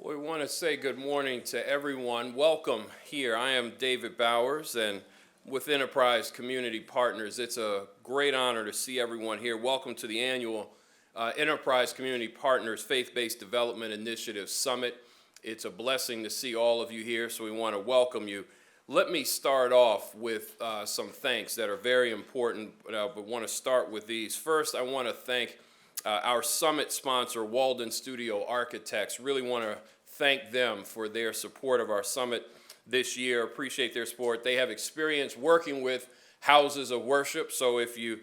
We want to say good morning to everyone. Welcome here. I am David Bowers, and with Enterprise Community Partners, it's a great honor to see everyone here. Welcome to the annual Enterprise Community Partners Faith-Based Development Initiative Summit. It's a blessing to see all of you here, so we want to welcome you. Let me start off with some thanks that are very important, but want to start with these. First, I want to thank our summit sponsor, Walden Studio Architects. Really want to thank them for their support of our summit this year. Appreciate their support. They have experience working with houses of worship, so if you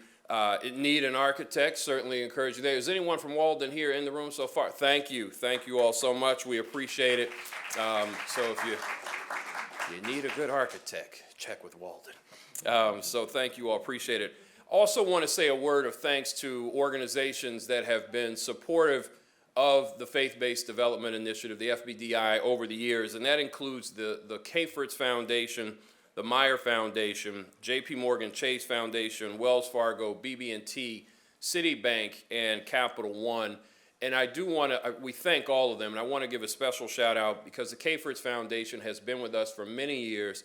need an architect, certainly encourage you there. Is anyone from Walden here in the room so far? Thank you all so much. We appreciate it. So if you need a good architect, check with Walden. So thank you all, appreciate it. Also want to say a word of thanks to organizations that have been supportive of the Faith-Based Development Initiative, the FBDI, over the years, and that includes the Cafritz Foundation, the Meyer Foundation, J.P. Morgan Chase Foundation, Wells Fargo, BB&T, Citibank, and Capital One. And I do want to, we thank all of them, and I want to give a special shout out because the Cafritz Foundation has been with us for many years.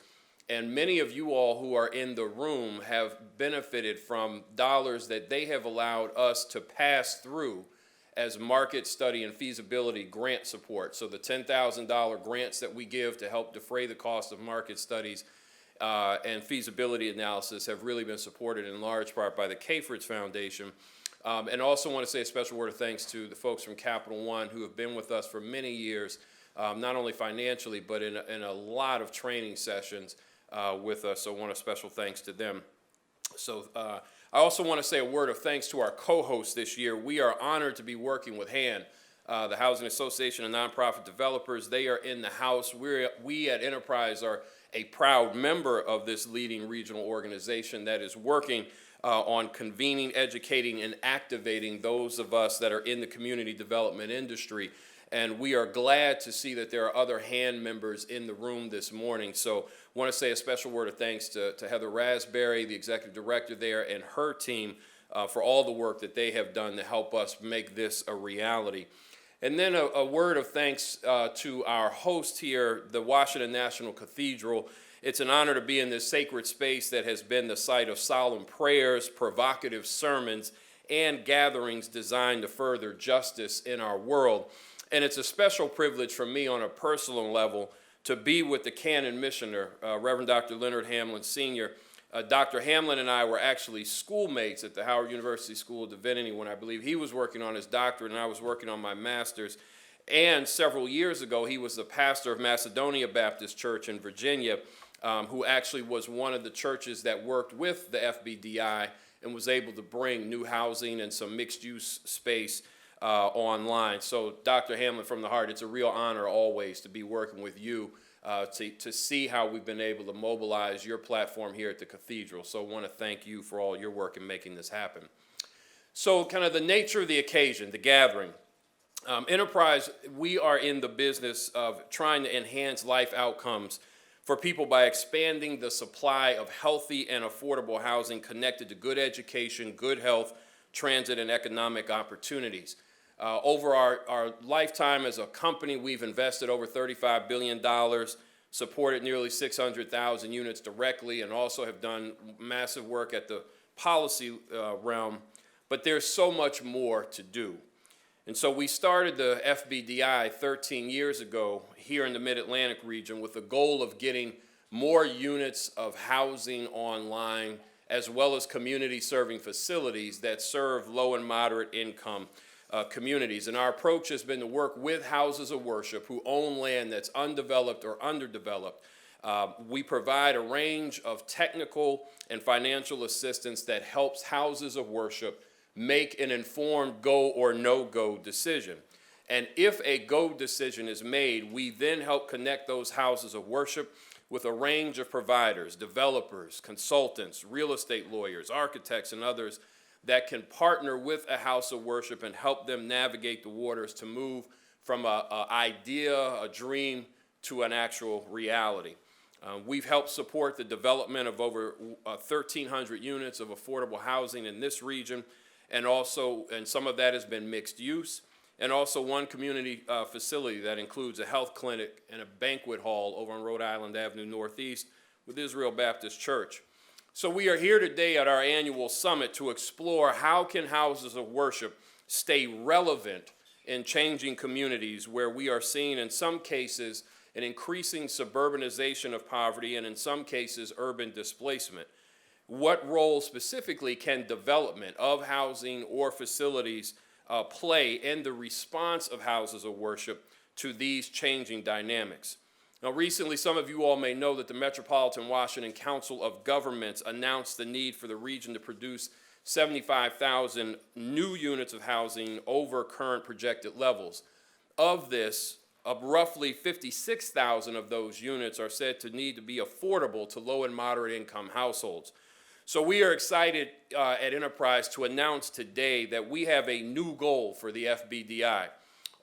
And many of you all who are in the room have benefited from dollars that they have allowed us to pass through as market study and feasibility grant support. So the $10,000 grants that we give to help defray the cost of market studies and feasibility analysis have really been supported in large part by the Cafritz Foundation. And also want to say a special word of thanks to the folks from Capital One who have been with us for many years, not only financially, but in a lot of training sessions with us, so I want a special thanks to them. So I also want to say a word of thanks to our co-hosts this year. We are honored to be working with HAN, the Housing Association of Nonprofit Developers. They are in the house. We at Enterprise are a proud member of this leading regional organization that is working on convening, educating, and activating those of us that are in the community development industry. And we are glad to see that there are other HAN members in the room this morning. So I want to say a special word of thanks to Heather Raspberry, the executive director there, and her team for all the work that they have done to help us make this a reality. And then a word of thanks to our host here, the Washington National Cathedral. It's an honor to be in this sacred space that has been the site of solemn prayers, provocative sermons, and gatherings designed to further justice in our world. And it's a special privilege for me on a personal level to be with the Canon missioner, Reverend Dr. Leonard Hamlin Sr. Dr. Hamlin and I were actually schoolmates at the Howard University School of Divinity when I believe he was working on his doctorate and I was working on my master's. And several years ago, he was the pastor of Macedonia Baptist Church in Virginia, who actually was one of the churches that worked with the FBDI and was able to bring new housing and some mixed-use space online. So Dr. Hamlin, from the heart, it's a real honor always to be working with you to see how we've been able to mobilize your platform here at the Cathedral. So I want to thank you for all your work in making this happen. So kind of the nature of the occasion, the gathering. Enterprise, we are in the business of trying to enhance life outcomes for people by expanding the supply of healthy and affordable housing connected to good education, good health, transit, and economic opportunities. Over our lifetime as a company, we've invested over $35 billion, supported nearly 600,000 units directly, and also have done massive work at the policy realm. But there's so much more to do. And so we started the FBDI 13 years ago here in the Mid-Atlantic region with the goal of getting more units of housing online, as well as community-serving facilities that serve low and moderate income communities. And our approach has been to work with houses of worship who own land that's undeveloped or underdeveloped. We provide a range of technical and financial assistance that helps houses of worship make an informed go or no-go decision. And if a go decision is made, we then help connect those houses of worship with a range of providers, developers, consultants, real estate lawyers, architects, and others that can partner with a house of worship and help them navigate the waters to move from an idea, a dream, to an actual reality. We've helped support the development of over 1,300 units of affordable housing in this region, and some of that has been mixed use, and also one community facility that includes a health clinic and a banquet hall over on Rhode Island Avenue Northeast with Israel Baptist Church. So we are here today at our annual summit to explore how can houses of worship stay relevant in changing communities where we are seeing in some cases an increasing suburbanization of poverty and in some cases urban displacement. What role specifically can development of housing or facilities play in the response of houses of worship to these changing dynamics? Now, recently, some of you all may know that the Metropolitan Washington Council of Governments announced the need for the region to produce 75,000 new units of housing over current projected levels. Of this, roughly 56,000 of those units are said to need to be affordable to low and moderate income households. So we are excited at Enterprise to announce today that we have a new goal for the FBDI.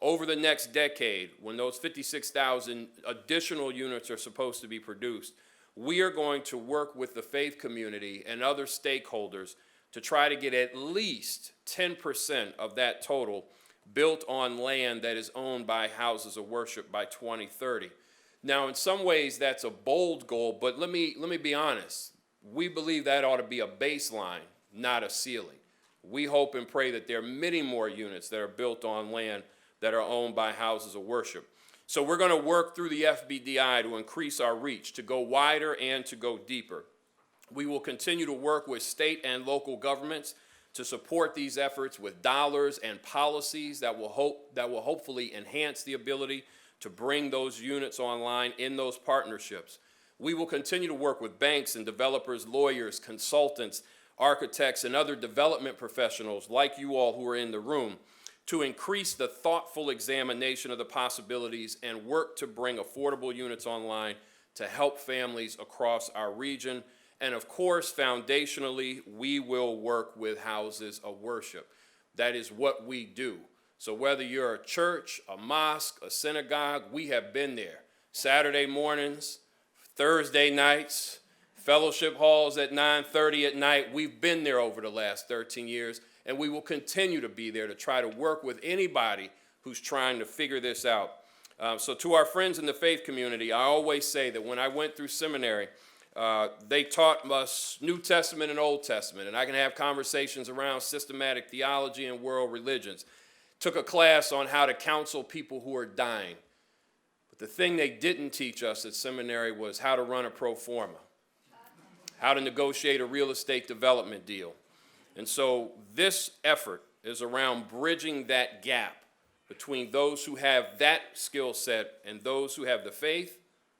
Over the next decade, when those 56,000 additional units are supposed to be produced, we are going to work with the faith community and other stakeholders to try to get at least 10% of that total built on land that is owned by houses of worship by 2030. Now, in some ways, that's a bold goal, but let me be honest. We believe that ought to be a baseline, not a ceiling. We hope and pray that there are many more units that are built on land that are owned by houses of worship. So we're going to work through the FBDI to increase our reach, to go wider and to go deeper. We will continue to work with state and local governments to support these efforts with dollars and policies that will hopefully enhance the ability to bring those units online in those partnerships. We will continue to work with banks and developers, lawyers, consultants, architects, and other development professionals like you all who are in the room to increase the thoughtful examination of the possibilities and work to bring affordable units online to help families across our region. And of course, foundationally, we will work with houses of worship. That is what we do. So whether you're a church, a mosque, a synagogue, we have been there. Saturday mornings, Thursday nights, fellowship halls at 9:30 at night. We've been there over the last 13 years, and we will continue to be there to try to work with anybody who's trying to figure this out. So to our friends in the faith community, I always say that when I went through seminary, they taught us New Testament and Old Testament, and I can have conversations around systematic theology and world religions. Took a class on how to counsel people who are dying. But the thing they didn't teach us at seminary was how to run a pro forma, how to negotiate a real estate development deal. And so this effort is around bridging that gap between those who have that skill set and those who have the faith,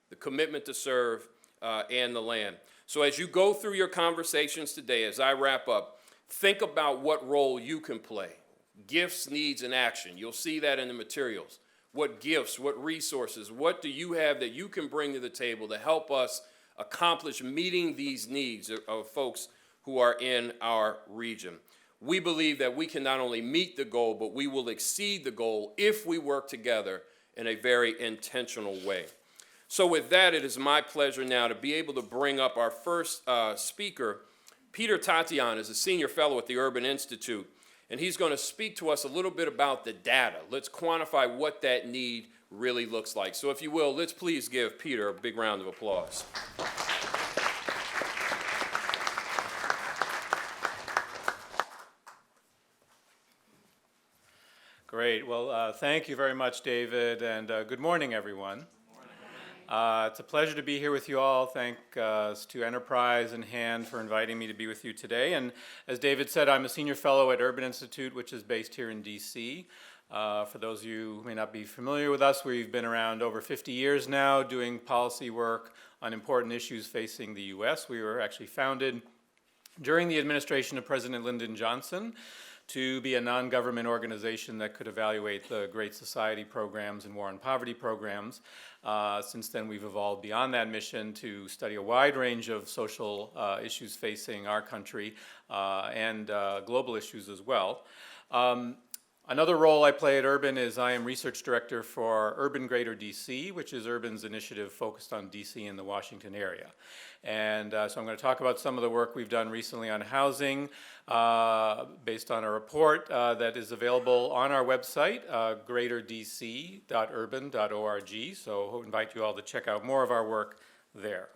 the commitment to serve, and the land. So as you go through your conversations today, as I wrap up, think about what role you can play. Gifts, needs, and action. You'll see that in the materials. What gifts, what resources, what do you have that you can bring to the table to help us accomplish meeting these needs of folks who are in our region? We believe that we can not only meet the goal, but we will exceed the goal if we work together in a very intentional way. So with that, it is my pleasure now to be able to bring up our first speaker. Peter Tatian is a senior fellow at the Urban Institute, and he's going to speak to us a little bit about the data. Let's quantify what that need really looks like. So if you will, let's please give Peter a big round of applause. Great. Well, thank you very much, David, and good morning, everyone. It's a pleasure to be here with you all. Thanks to Enterprise and HAND for inviting me to be with you today. And as David said, I'm a senior fellow at Urban Institute, which is based here in DC. For those of you who may not be familiar with us, we've been around over 50 years now doing policy work on important issues facing the US. We were actually founded during the administration of President Lyndon Johnson to be a non-government organization that could evaluate the Great Society programs and war on poverty programs. Since then, we've evolved beyond that mission to study a wide range of social issues facing our country and global issues as well. Another role I play at Urban is I am research director for Urban Greater DC, which is Urban's initiative focused on DC and the Washington area. And so I'm going to talk about some of the work we've done recently on housing based on a report that is available on our website, greaterdc.urban.org. So I invite you all to check out more of our work there.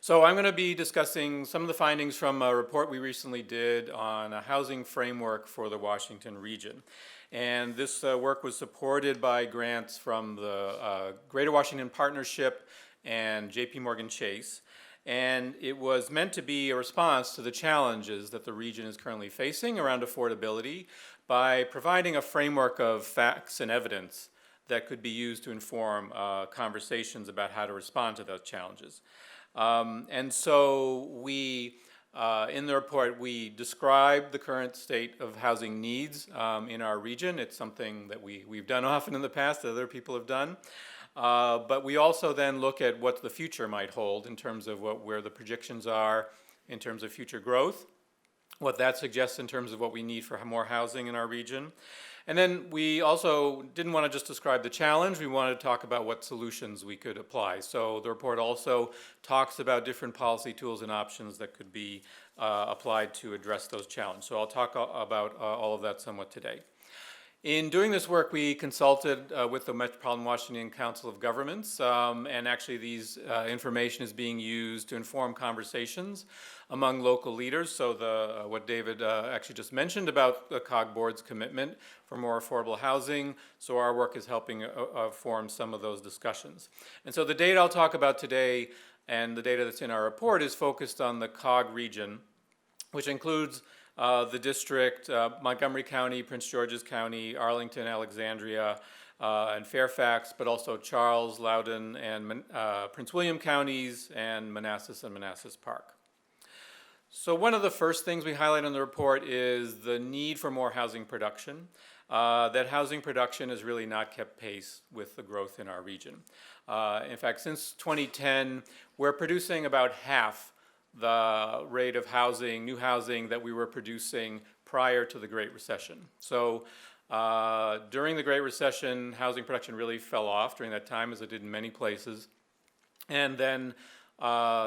So I'm going to be discussing some of the findings from a report we recently did on a housing framework for the Washington region. And this work was supported by grants from the Greater Washington Partnership and JP Morgan Chase. And it was meant to be a response to the challenges that the region is currently facing around affordability by providing a framework of facts and evidence that could be used to inform conversations about how to respond to those challenges. And so we, in the report, we describe the current state of housing needs in our region. It's something that we've done often in the past that other people have done. But we also then look at what the future might hold in terms of where the projections are in terms of future growth, what that suggests in terms of what we need for more housing in our region. And then we also didn't want to just describe the challenge, we wanted to talk about what solutions we could apply. So the report also talks about different policy tools and options that could be applied to address those challenges. So I'll talk about all of that somewhat today. In doing this work, we consulted with the Metropolitan Washington Council of Governments, and actually these information is being used to inform conversations among local leaders. So what David actually just mentioned about the COG Board's commitment for more affordable housing, so our work is helping form some of those discussions. And so the data I'll talk about today and the data that's in our report is focused on the COG region, which includes the district, Montgomery County, Prince George's County, Arlington, Alexandria, and Fairfax, but also Charles, Loudoun, and Prince William counties, and Manassas Park. So one of the first things we highlight in the report is the need for more housing production. That housing production has really not kept pace with the growth in our region. In fact, since 2010, we're producing about half the rate of housing, new housing, that we were producing prior to the Great Recession. So during the Great Recession, housing production really fell off during that time, as it did in many places. And then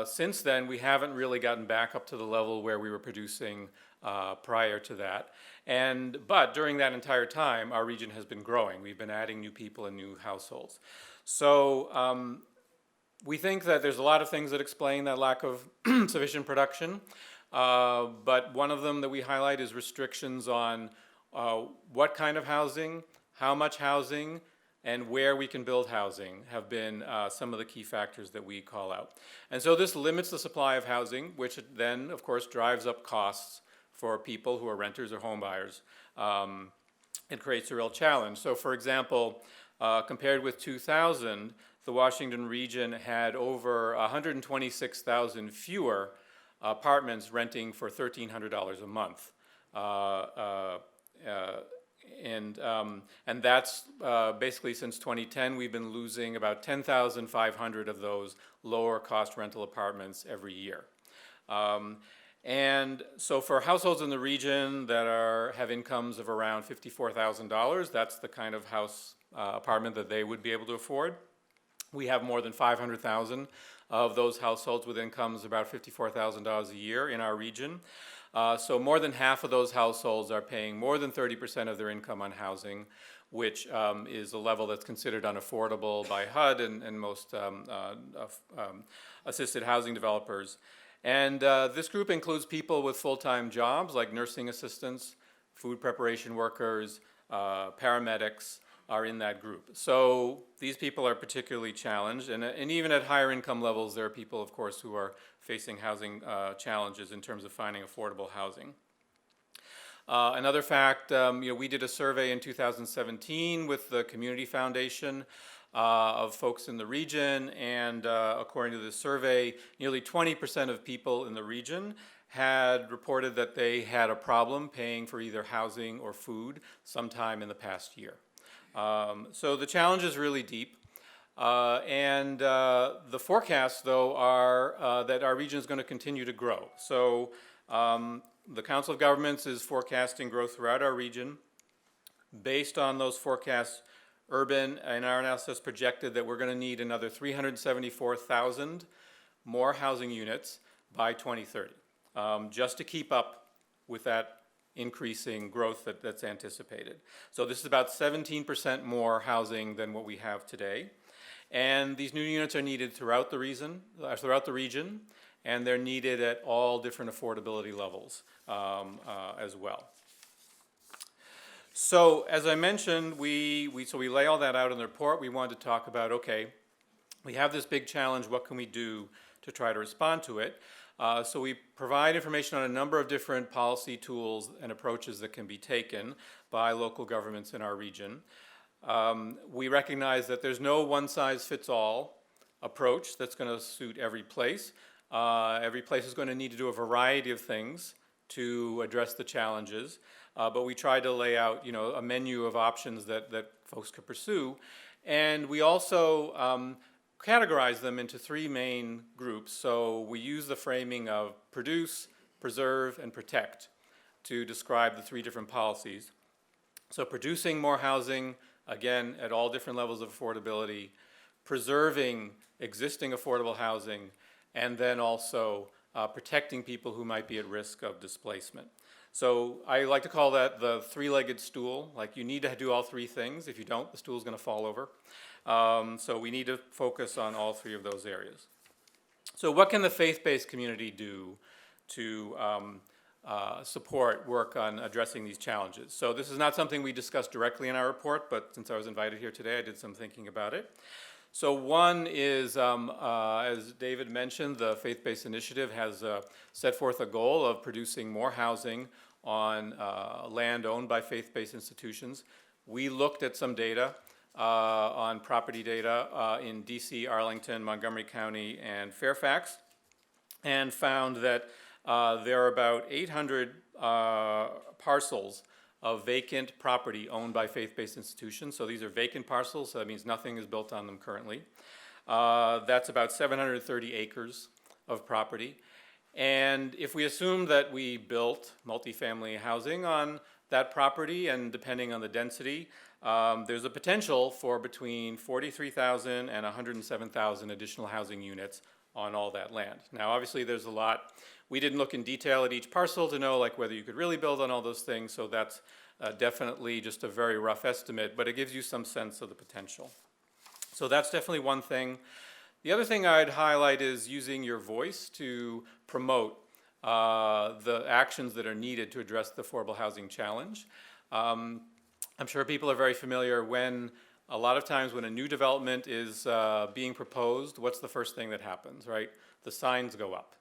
since then, we haven't really gotten back up to the level where we were producing prior to that. But during that entire time, our region has been growing. We've been adding new people and new households. So we think that there's a lot of things that explain that lack of sufficient production, but one of them that we highlight is restrictions on what kind of housing, how much housing, and where we can build housing have been some of the key factors that we call out. And so this limits the supply of housing, which then, of course, drives up costs for people who are renters or home buyers. It creates a real challenge. So for example, compared with 2000, the Washington region had over 126,000 fewer apartments renting for $1,300 a month. And that's basically since 2010, we've been losing about 10,500 of those lower cost rental apartments every year. And so for households in the region that have incomes of around $54,000, that's the kind of house apartment that they would be able to afford. We have more than 500,000 of those households with incomes about $54,000 a year in our region. So more than half of those households are paying more than 30% of their income on housing, which is a level that's considered unaffordable by HUD and most assisted housing developers. And this group includes people with full-time jobs like nursing assistants, food preparation workers, paramedics, are in that group. So these people are particularly challenged, and even at higher income levels, there are people, of course, who are facing housing challenges in terms of finding affordable housing. Another fact, we did a survey in 2017 with the Community Foundation of folks in the region, and according to this survey, nearly 20% of people in the region had reported that they had a problem paying for either housing or food sometime in the past year. So the challenge is really deep, and the forecasts, though, are that our region is going to continue to grow. So the Council of Governments is forecasting growth throughout our region. Based on those forecasts, Urban, in our analysis, projected that we're going to need another 374,000 more housing units by 2030, just to keep up with that increasing growth that's anticipated. So this is about 17% more housing than what we have today. And these new units are needed throughout the region, and they're needed at all different affordability levels as well. So as I mentioned, we lay all that out in the report. We wanted to talk about, okay, we have this big challenge, what can we do to try to respond to it? So we provide information on a number of different policy tools and approaches that can be taken by local governments in our region. We recognize that there's no one-size-fits-all approach that's going to suit every place. Every place is going to need to do a variety of things to address the challenges, but we try to lay out, a menu of options that folks could pursue. And we also categorize them into three main groups. So we use the framing of produce, preserve, and protect to describe the three different policies. So producing more housing, again, at all different levels of affordability, preserving existing affordable housing, and then also protecting people who might be at risk of displacement. So I like to call that the three-legged stool. Like, you need to do all three things. If you don't, the stool's going to fall over. So we need to focus on all three of those areas. So what can the faith-based community do to support work on addressing these challenges? So this is not something we discussed directly in our report, but since I was invited here today, I did some thinking about it. So one is, as David mentioned, the Faith-Based Initiative has set forth a goal of producing more housing on land owned by faith-based institutions. We looked at some data on property data in DC, Arlington, Montgomery County, and Fairfax, and found that there are about 800 parcels of vacant property owned by faith-based institutions. So these are vacant parcels, so that means nothing is built on them currently. That's about 730 acres of property. And if we assume that we built multifamily housing on that property, and depending on the density, there's a potential for between 43,000 and 107,000 additional housing units on all that land. Now, obviously, there's a lot. We didn't look in detail at each parcel to know whether you could really build on all those things, so that's definitely just a very rough estimate, but it gives you some sense of the potential. So that's definitely one thing. The other thing I'd highlight is using your voice to promote the actions that are needed to address the affordable housing challenge. I'm sure people are very familiar when a lot of times when a new development is being proposed, what's the first thing that happens, right? The signs go up.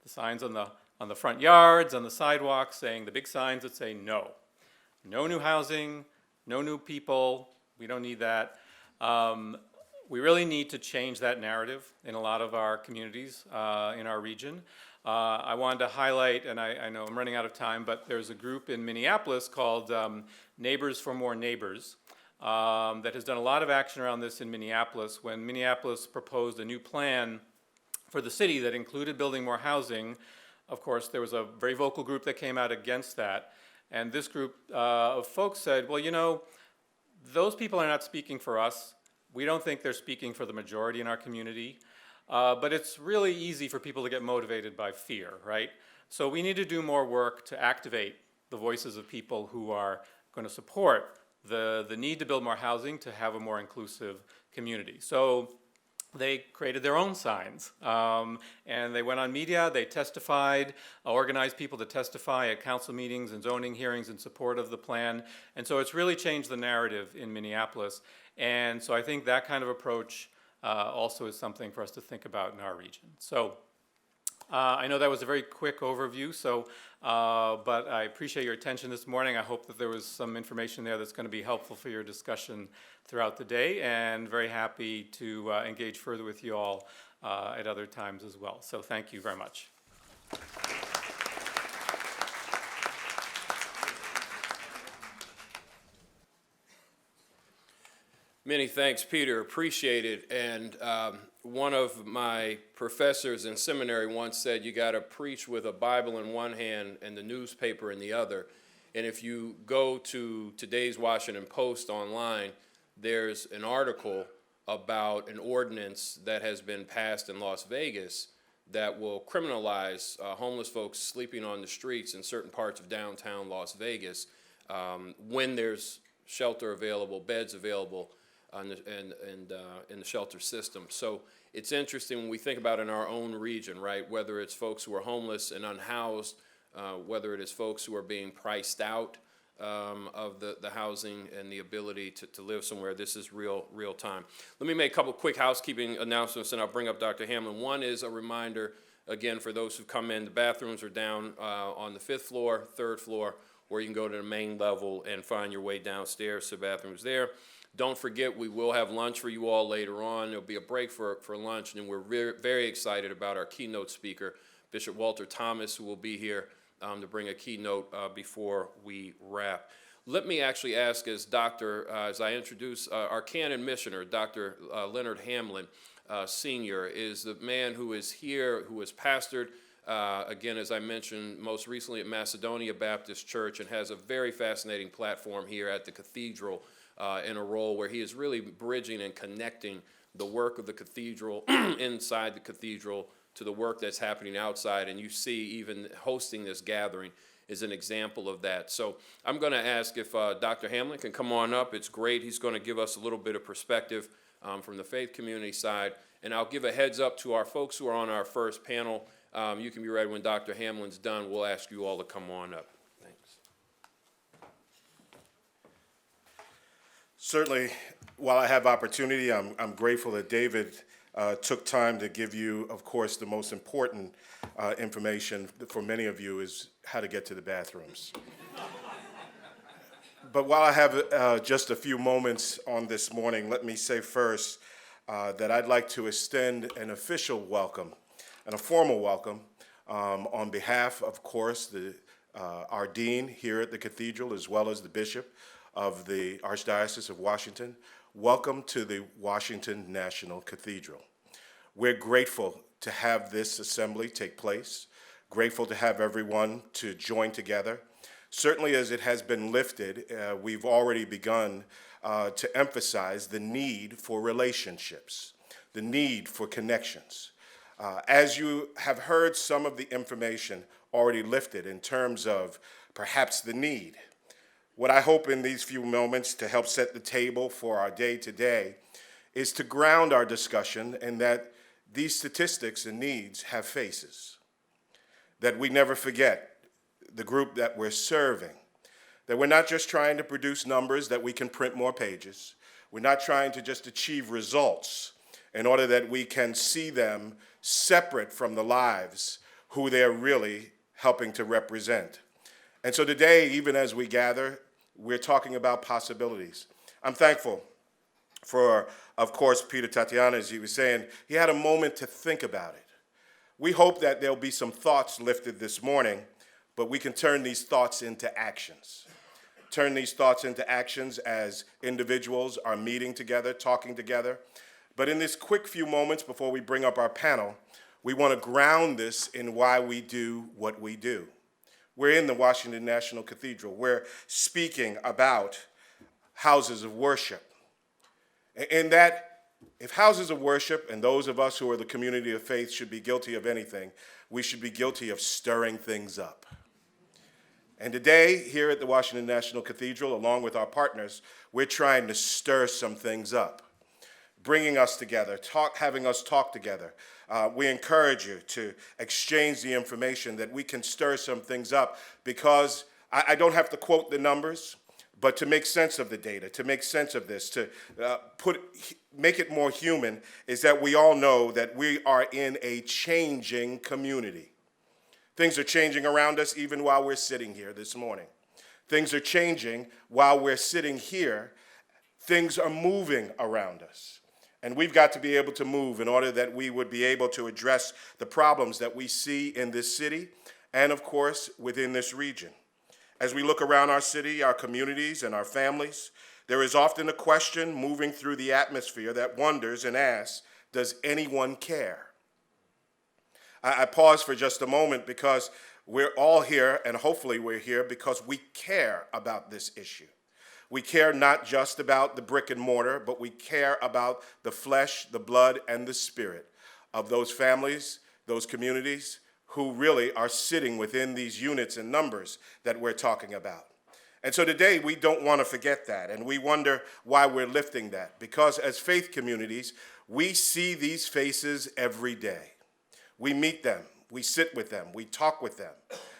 The signs on the front yards, on the sidewalks, saying the big signs that say no. No new housing, no new people, we don't need that. We really need to change that narrative in a lot of our communities in our region. I wanted to highlight, and I know I'm running out of time, but there's a group in Minneapolis called Neighbors for More Neighbors that has done a lot of action around this in Minneapolis. When Minneapolis proposed a new plan for the city that included building more housing, of course, there was a very vocal group that came out against that. And this group of folks said, well, those people are not speaking for us. We don't think they're speaking for the majority in our community. But it's really easy for people to get motivated by fear, right? So we need to do more work to activate the voices of people who are going to support the need to build more housing to have a more inclusive community. So they created their own signs, and they went on media, they testified, organized people to testify at council meetings and zoning hearings in support of the plan, and so it's really changed the narrative in Minneapolis, and so I think that kind of approach also is something for us to think about in our region. So I know that was a very quick overview, but I appreciate your attention this morning. I hope that there was some information there that's going to be helpful for your discussion throughout the day, and very happy to engage further with you all at other times as well. So thank you very much. Many thanks, Peter. Appreciate it. And one of my professors in seminary once said, you got to preach with a Bible in one hand and the newspaper in the other. And if you go to today's Washington Post online, there's an article about an ordinance that has been passed in Las Vegas that will criminalize homeless folks sleeping on the streets in certain parts of downtown Las Vegas when there's shelter available, beds available in the shelter system. So it's interesting when we think about in our own region, right, whether it's folks who are homeless and unhoused, whether it is folks who are being priced out of the housing and the ability to live somewhere. This is real time. Let me make a couple quick housekeeping announcements, and I'll bring up Dr. Hamlin. One is a reminder, again, for those who come in, the bathrooms are down on the 5th floor, 3rd floor, or you can go to the main level and find your way downstairs to the bathrooms there. Don't forget, we will have lunch for you all later on. There'll be a break for lunch, and we're very excited about our keynote speaker, Bishop Walter Thomas, who will be here to bring a keynote before we wrap. Let me actually ask as I introduce our Canon missioner, Dr. Leonard Hamlin, Sr., is the man who is here, who has pastored, again, as I mentioned, most recently at Macedonia Baptist Church, and has a very fascinating platform here at the Cathedral in a role where he is really bridging and connecting the work of the Cathedral inside the Cathedral to the work that's happening outside, and you see even hosting this gathering is an example of that. So I'm going to ask if Dr. Hamlin can come on up. It's great. He's going to give us a little bit of perspective from the faith community side, and I'll give a heads up to our folks who are on our first panel. You can be ready when Dr. Hamlin's done. We'll ask you all to come on up. Thanks. Certainly, while I have opportunity, I'm grateful that David took time to give you, of course, the most important information for many of you is how to get to the bathrooms. But while I have just a few moments on this morning, let me say first that I'd like to extend an official welcome and a formal welcome on behalf, of course, our dean here at the Cathedral, as well as the bishop of the Archdiocese of Washington. Welcome to the Washington National Cathedral. We're grateful to have this assembly take place, grateful to have everyone to join together. Certainly as it has been lifted, we've already begun to emphasize the need for relationships, the need for connections. As you have heard some of the information already lifted in terms of perhaps the need, what I hope in these few moments to help set the table for our day today is to ground our discussion in that these statistics and needs have faces, that we never forget the group that we're serving, that we're not just trying to produce numbers that we can print more pages. We're not trying to just achieve results in order that we can see them separate from the lives who they're really helping to represent. And so today, even as we gather, we're talking about possibilities. I'm thankful for, of course, Peter Tatian, as he was saying, he had a moment to think about it. We hope that there'll be some thoughts lifted this morning, but we can turn these thoughts into actions. Turn these thoughts into actions as individuals are meeting together, talking together. But in this quick few moments before we bring up our panel, we want to ground this in why we do what we do. We're in the Washington National Cathedral. We're speaking about houses of worship. And that if houses of worship and those of us who are the community of faith should be guilty of anything, we should be guilty of stirring things up. And today, here at the Washington National Cathedral, along with our partners, we're trying to stir some things up, bringing us together, having us talk together. We encourage you to exchange the information that we can stir some things up, because I don't have to quote the numbers, but to make sense of the data, to make sense of this, to make it more human, is that we all know that we are in a changing community. Things are changing around us even while we're sitting here this morning. Things are changing while we're sitting here. Things are moving around us. And we've got to be able to move in order that we would be able to address the problems that we see in this city and, of course, within this region. As we look around our city, our communities, and our families, there is often a question moving through the atmosphere that wonders and asks, does anyone care? I pause for just a moment because We're all here, and hopefully we're here because we care about this issue. We care not just about the brick and mortar, but we care about the flesh, the blood, and the spirit of those families, those communities who really are sitting within these units and numbers that we're talking about. And so today we don't want to forget that, and we wonder why we're lifting that. Because as faith communities, we see these faces every day. We meet them, we sit with them, we talk with them.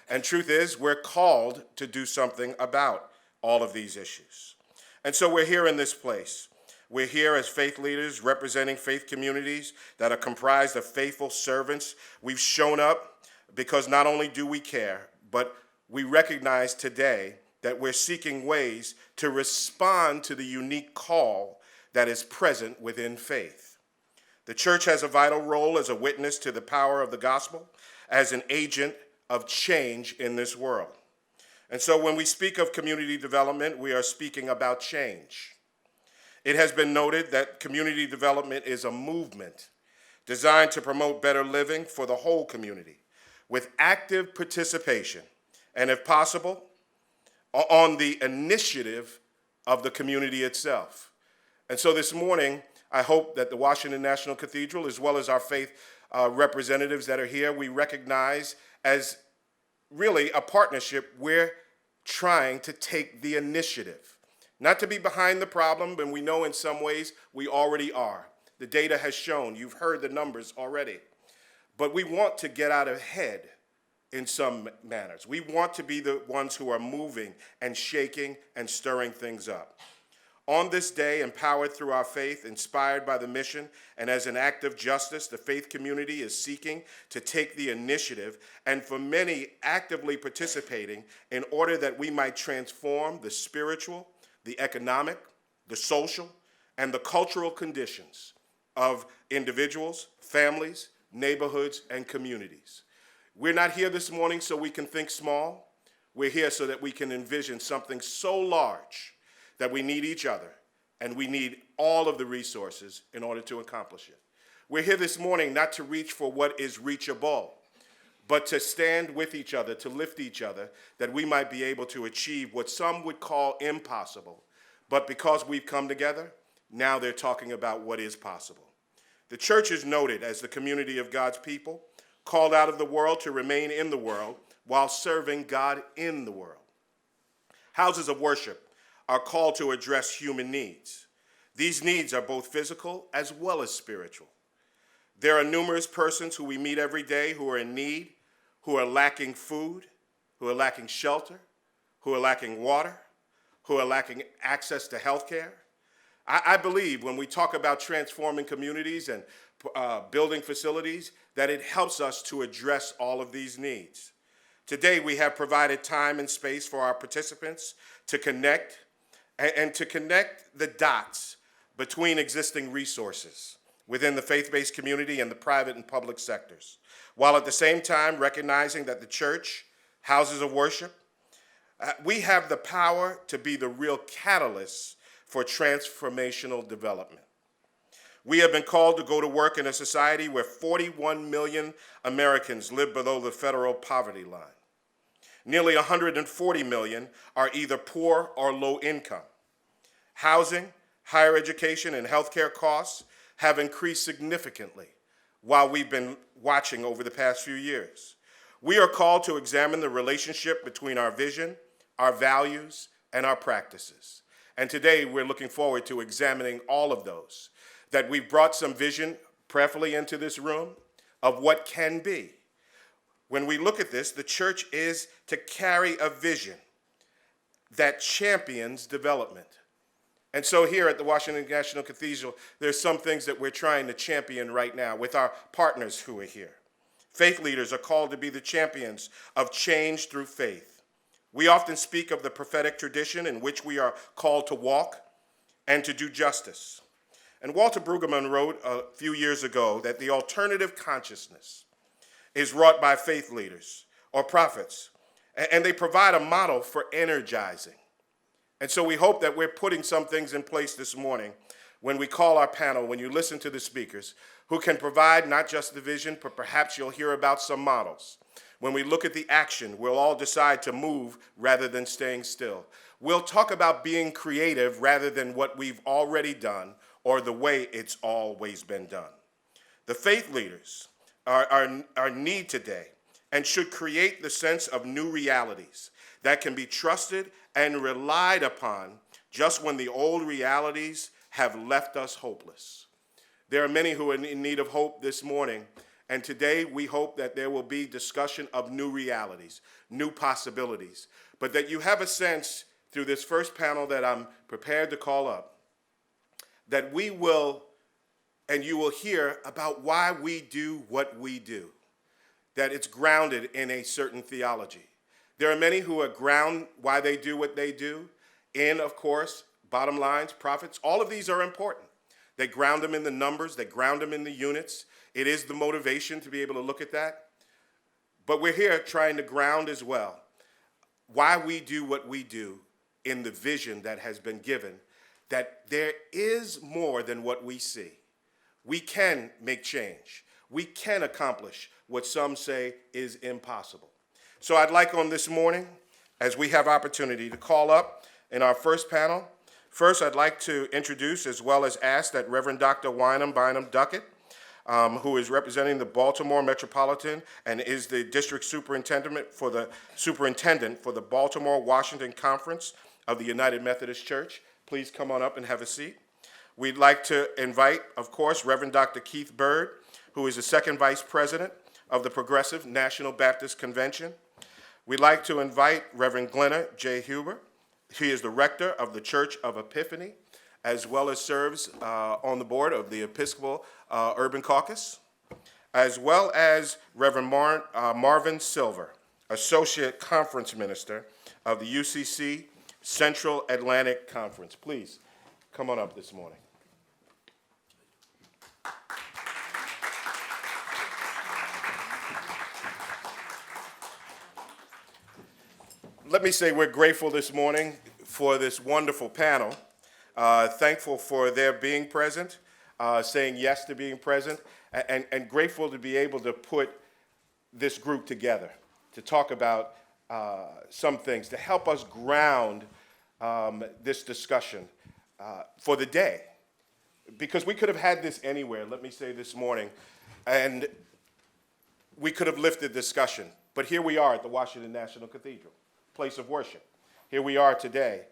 And truth is, we're called to do something about all of these issues. And so we're here in this place. We're here as faith leaders representing faith communities that are comprised of faithful servants. We've shown up because not only do we care, but we recognize today that we're seeking ways to respond to the unique call that is present within faith. The church has a vital role as a witness to the power of the gospel, as an agent of change in this world. And so when we speak of community development, we are speaking about change. It has been noted that community development is a movement designed to promote better living for the whole community, with active participation, and if possible, on the initiative of the community itself. And so this morning, I hope that the Washington National Cathedral, as well as our faith representatives that are here, we recognize as really a partnership. We're trying to take the initiative, not to be behind the problem, and we know in some ways we already are. The data has shown, you've heard the numbers already, but we want to get out ahead in some manners. We want to be the ones who are moving and shaking and stirring things up. On this day, empowered through our faith, inspired by the mission, and as an act of justice, the faith community is seeking to take the initiative, and for many, actively participating in order that we might transform the spiritual, the economic, the social, and the cultural conditions of individuals, families, neighborhoods, and communities. We're not here this morning so we can think small. We're here so that we can envision something so large that we need each other and we need all of the resources in order to accomplish it. We're here this morning not to reach for what is reachable, but to stand with each other, to lift each other, that we might be able to achieve what some would call impossible. But because we've come together, now they're talking about what is possible. The church is noted as the community of God's people, called out of the world to remain in the world while serving God in the world. Houses of worship are called to address human needs. These needs are both physical as well as spiritual. There are numerous persons who we meet every day who are in need, who are lacking food, who are lacking shelter, who are lacking water, who are lacking access to health care. I believe when we talk about transforming communities and building facilities, that it helps us to address all of these needs. Today, we have provided time and space for our participants to connect and to connect the dots between existing resources within the faith-based community and the private and public sectors, while at the same time recognizing that the church, houses of worship, we have the power to be the real catalysts for transformational development. We have been called to go to work in a society where 41 million Americans live below the federal poverty line. Nearly 140 million are either poor or low income. Housing, higher education, and healthcare costs have increased significantly while we've been watching over the past few years. We are called to examine the relationship between our vision, our values, and our practices. And today we're looking forward to examining all of those, that we've brought some vision prayerfully into this room of what can be. When we look at this, the church is to carry a vision that champions development. And so here at the Washington National Cathedral, there's some things that we're trying to champion right now with our partners who are here. Faith leaders are called to be the champions of change through faith. We often speak of the prophetic tradition in which we are called to walk and to do justice. And Walter Brueggemann wrote a few years ago that the alternative consciousness is wrought by faith leaders or prophets, and they provide a model for energizing. And so we hope that we're putting some things in place this morning when we call our panel, when you listen to the speakers, who can provide not just the vision, but perhaps you'll hear about some models. When we look at the action, we'll all decide to move rather than staying still. We'll talk about being creative rather than what we've already done or the way it's always been done. The faith leaders are need today and should create the sense of new realities that can be trusted and relied upon just when the old realities have left us hopeless. There are many who are in need of hope this morning, and today we hope that there will be discussion of new realities, new possibilities, but that you have a sense through this first panel that I'm prepared to call up, that we will, and you will hear about why we do what we do, that it's grounded in a certain theology. There are many who are ground why they do what they do in, of course, bottom lines, profits. All of these are important. They ground them in the numbers. They ground them in the units. It is the motivation to be able to look at that. But we're here trying to ground as well why we do what we do in the vision that has been given, that there is more than what we see. We can make change. We can accomplish what some say is impossible. So I'd like on this morning, as we have opportunity, to call up in our first panel. First, I'd like to introduce as well as ask that Reverend Dr. Bynum Duckett, who is representing the Baltimore Metropolitan and is the district superintendent for the Baltimore Washington Conference of the United Methodist Church. Please come on up and have a seat. We'd like to invite, of course, Reverend Dr. Keith Byrd, who is the second vice president of the Progressive National Baptist Convention. We'd like to invite Reverend Leonard J. Huber. He is the rector of the Church of Epiphany, as well as serves on the board of the Episcopal Urban Caucus, as well as Reverend Marvin Silver, Associate Conference Minister of the UCC Central Atlantic Conference. Please come on up this morning. Let me say we're grateful this morning for this wonderful panel, thankful for their being present, saying yes to being present, and grateful to be able to put this group together to talk about some things, to help us ground this discussion for the day. Because we could have had this anywhere, let me say this morning, and we could have lifted discussion. But here we are at the Washington National Cathedral, place of worship. Here we are today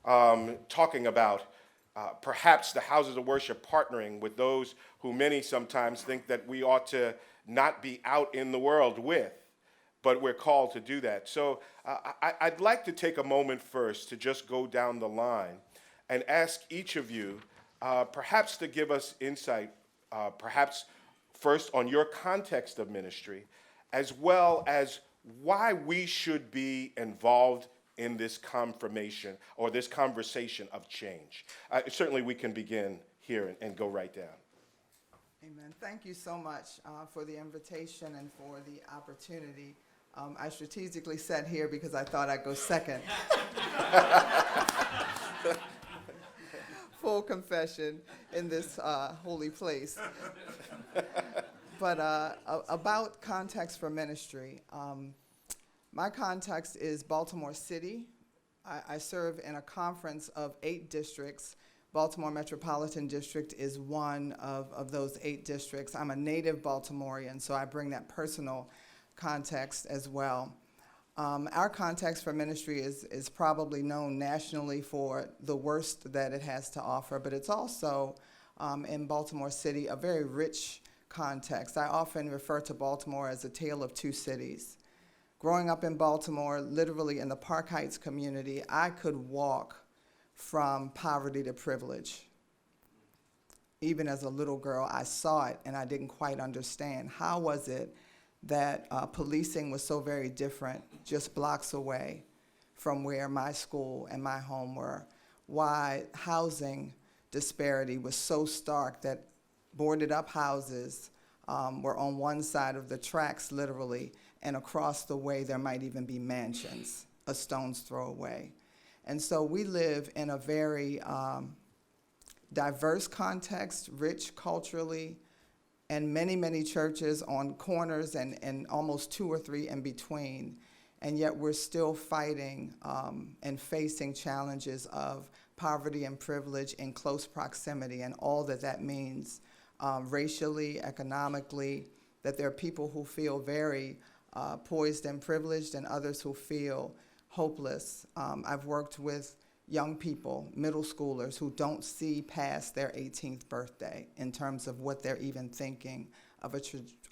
talking about perhaps the houses of worship partnering with those who many sometimes think that we ought to not be out in the world with, but we're called to do that. So I'd like to take a moment first to just go down the line and ask each of you perhaps to give us insight, perhaps first on your context of ministry, as well as why we should be involved in this confirmation or this conversation of change. Certainly we can begin here and go right down. Amen. Thank you so much for the invitation and for the opportunity. I strategically sat here because I thought I'd go second. Full confession in this holy place. But about context for ministry, my context is Baltimore City. I serve in a conference of 8 districts. Baltimore Metropolitan District is one of those 8 districts. I'm a native Baltimorean, so I bring that personal context as well. Our context for ministry is probably known nationally for the worst that it has to offer, but it's also, in Baltimore City, a very rich context. I often refer to Baltimore as a tale of 2 cities. Growing up in Baltimore, literally in the Park Heights community, I could walk from poverty to privilege. Even as a little girl, I saw it and I didn't quite understand. How was it that policing was so very different just blocks away from where my school and my home were? Why housing disparity was so stark that boarded up houses were on one side of the tracks, literally, and across the way there might even be mansions a stone's throw away. And so we live in a very diverse context, rich culturally, and many, many churches on corners and almost 2 or 3 in between. And yet we're still fighting and facing challenges of poverty and privilege in close proximity and all that that means racially, economically, that there are people who feel very poised and privileged and others who feel hopeless. I've worked with young people, middle schoolers, who don't see past their 18th birthday in terms of what they're even thinking of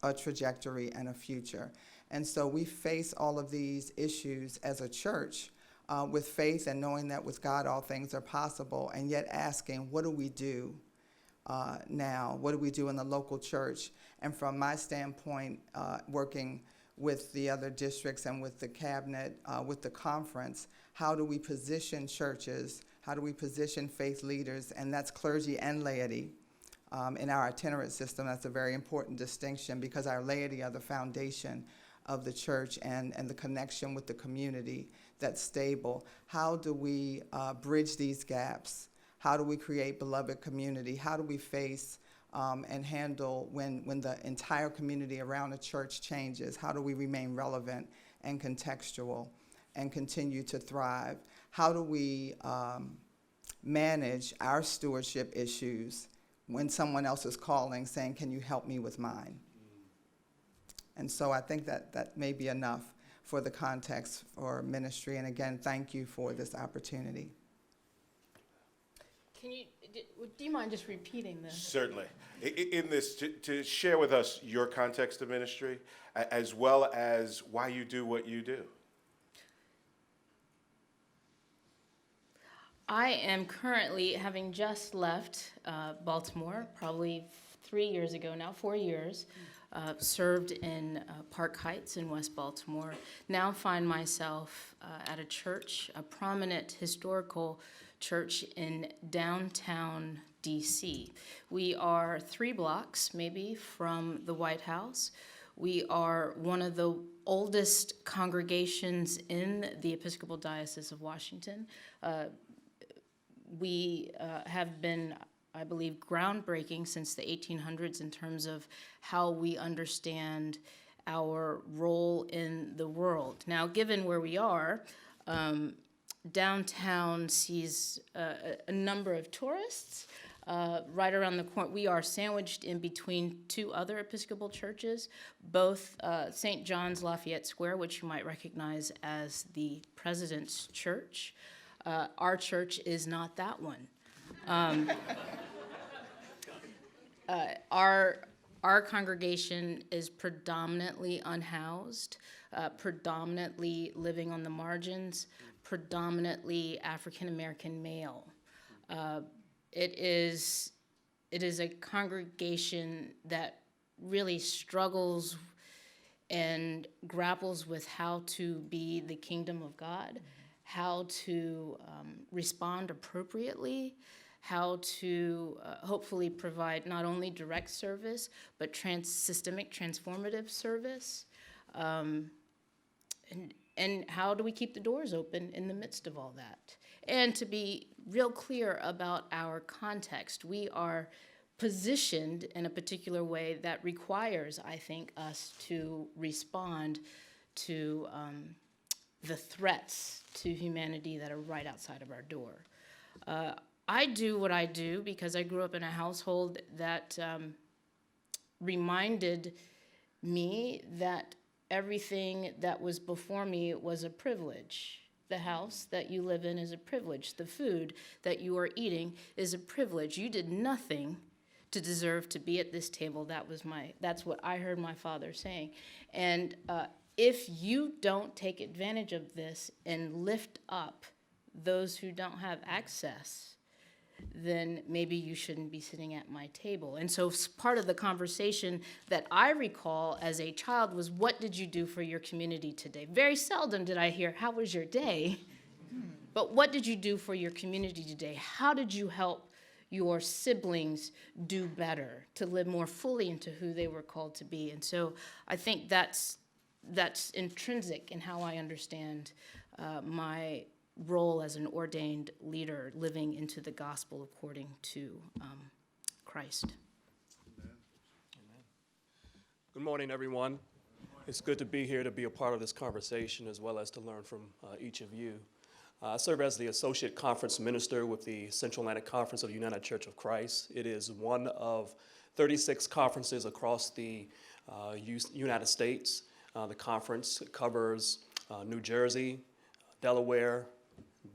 a trajectory and a future. And so we face all of these issues as a church with faith and knowing that with God all things are possible, and yet asking, what do we do now? What do we do in the local church? And from my standpoint, working with the other districts and with the cabinet, with the conference, how do we position churches? How do we position faith leaders? And that's clergy and laity. In our itinerant system, that's a very important distinction because our laity are the foundation of the church and the connection with the community that's stable. How do we bridge these gaps? How do we create beloved community? How do we face and handle when the entire community around the church changes? How do we remain relevant and contextual and continue to thrive? How do we manage our stewardship issues when someone else is calling saying, can you help me with mine? And so I think that may be enough for the context for ministry. And again, thank you for this opportunity. Do you mind just repeating this? Certainly. In this, to share with us your context of ministry, as well as why you do what you do. I am currently, having just left Baltimore, probably 3 years ago now, 4 years, served in Park Heights in West Baltimore. Now find myself at a church, a prominent historical church in downtown DC. We are 3 blocks maybe from the White House. We are one of the oldest congregations in the Episcopal Diocese of Washington. We have been, I believe, groundbreaking since the 1800s in terms of how we understand our role in the world. Now, given where we are, downtown sees a number of tourists. Right around the corner, we are sandwiched in between 2 other Episcopal churches, both St. John's Lafayette Square, which you might recognize as the President's Church. Our church is not that one. Our congregation is predominantly unhoused, predominantly living on the margins, predominantly African American male. It is a congregation that really struggles and grapples with how to be the kingdom of God, how to respond appropriately, how to hopefully provide not only direct service, but systemic transformative service, and how do we keep the doors open in the midst of all that? And to be real clear about our context, we are positioned in a particular way that requires, I think, us to respond to the threats to humanity that are right outside of our door. I do what I do because I grew up in a household that reminded me that everything that was before me was a privilege. The house that you live in is a privilege. The food that you are eating is a privilege. You did nothing to deserve to be at this table. That's what I heard my father saying. And if you don't take advantage of this and lift up those who don't have access, then maybe you shouldn't be sitting at my table. And so part of the conversation that I recall as a child was, what did you do for your community today? Very seldom did I hear, how was your day? But what did you do for your community today? How did you help your siblings do better, to live more fully into who they were called to be? And so I think that's intrinsic in how I understand my role as an ordained leader living into the gospel according to Christ. Good morning, everyone. It's good to be here to be a part of this conversation as well as to learn from each of you. I serve as the Associate Conference Minister with the Central Atlantic Conference of the United Church of Christ. It is one of 36 conferences across the United States. The conference covers New Jersey, Delaware,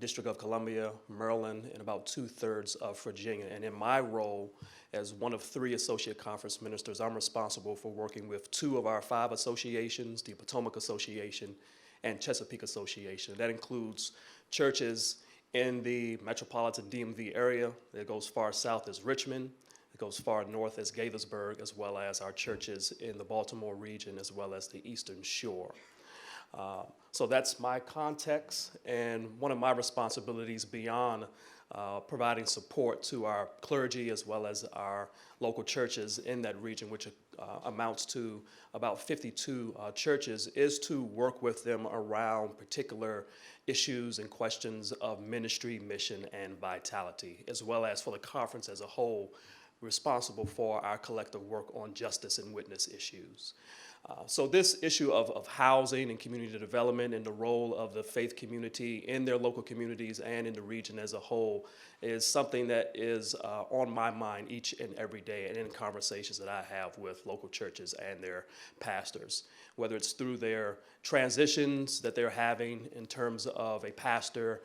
District of Columbia, Maryland, and about 2/3 of Virginia. And in my role as one of 3 associate conference ministers, I'm responsible for working with 2 of our 5 associations, the Potomac Association and Chesapeake Association. That includes churches in the Metropolitan DMV area. It goes far south as Richmond. It goes far north as Gaithersburg, as well as our churches in the Baltimore region, as well as the Eastern Shore. So that's my context, and one of my responsibilities beyond providing support to our clergy as well as our local churches in that region, which amounts to about 52 churches, is to work with them around particular issues and questions of ministry, mission, and vitality, as well as for the conference as a whole, responsible for our collective work on justice and witness issues. So this issue of housing and community development and the role of the faith community in their local communities and in the region as a whole is something that is on my mind each and every day, and in conversations that I have with local churches and their pastors, whether it's through their transitions that they're having in terms of a pastor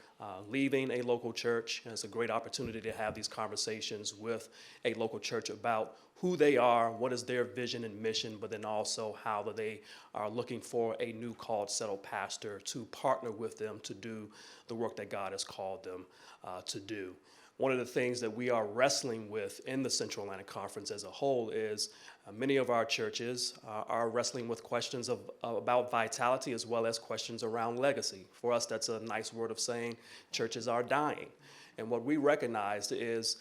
leaving a local church. And it's a great opportunity to have these conversations with a local church about who they are, what is their vision and mission, but then also how they are looking for a new called, settled pastor to partner with them to do the work that God has called them to do. One of the things that we are wrestling with in the Central Atlantic Conference as a whole is many of our churches are wrestling with questions about vitality as well as questions around legacy. For us, that's a nice word of saying churches are dying. And what we recognized is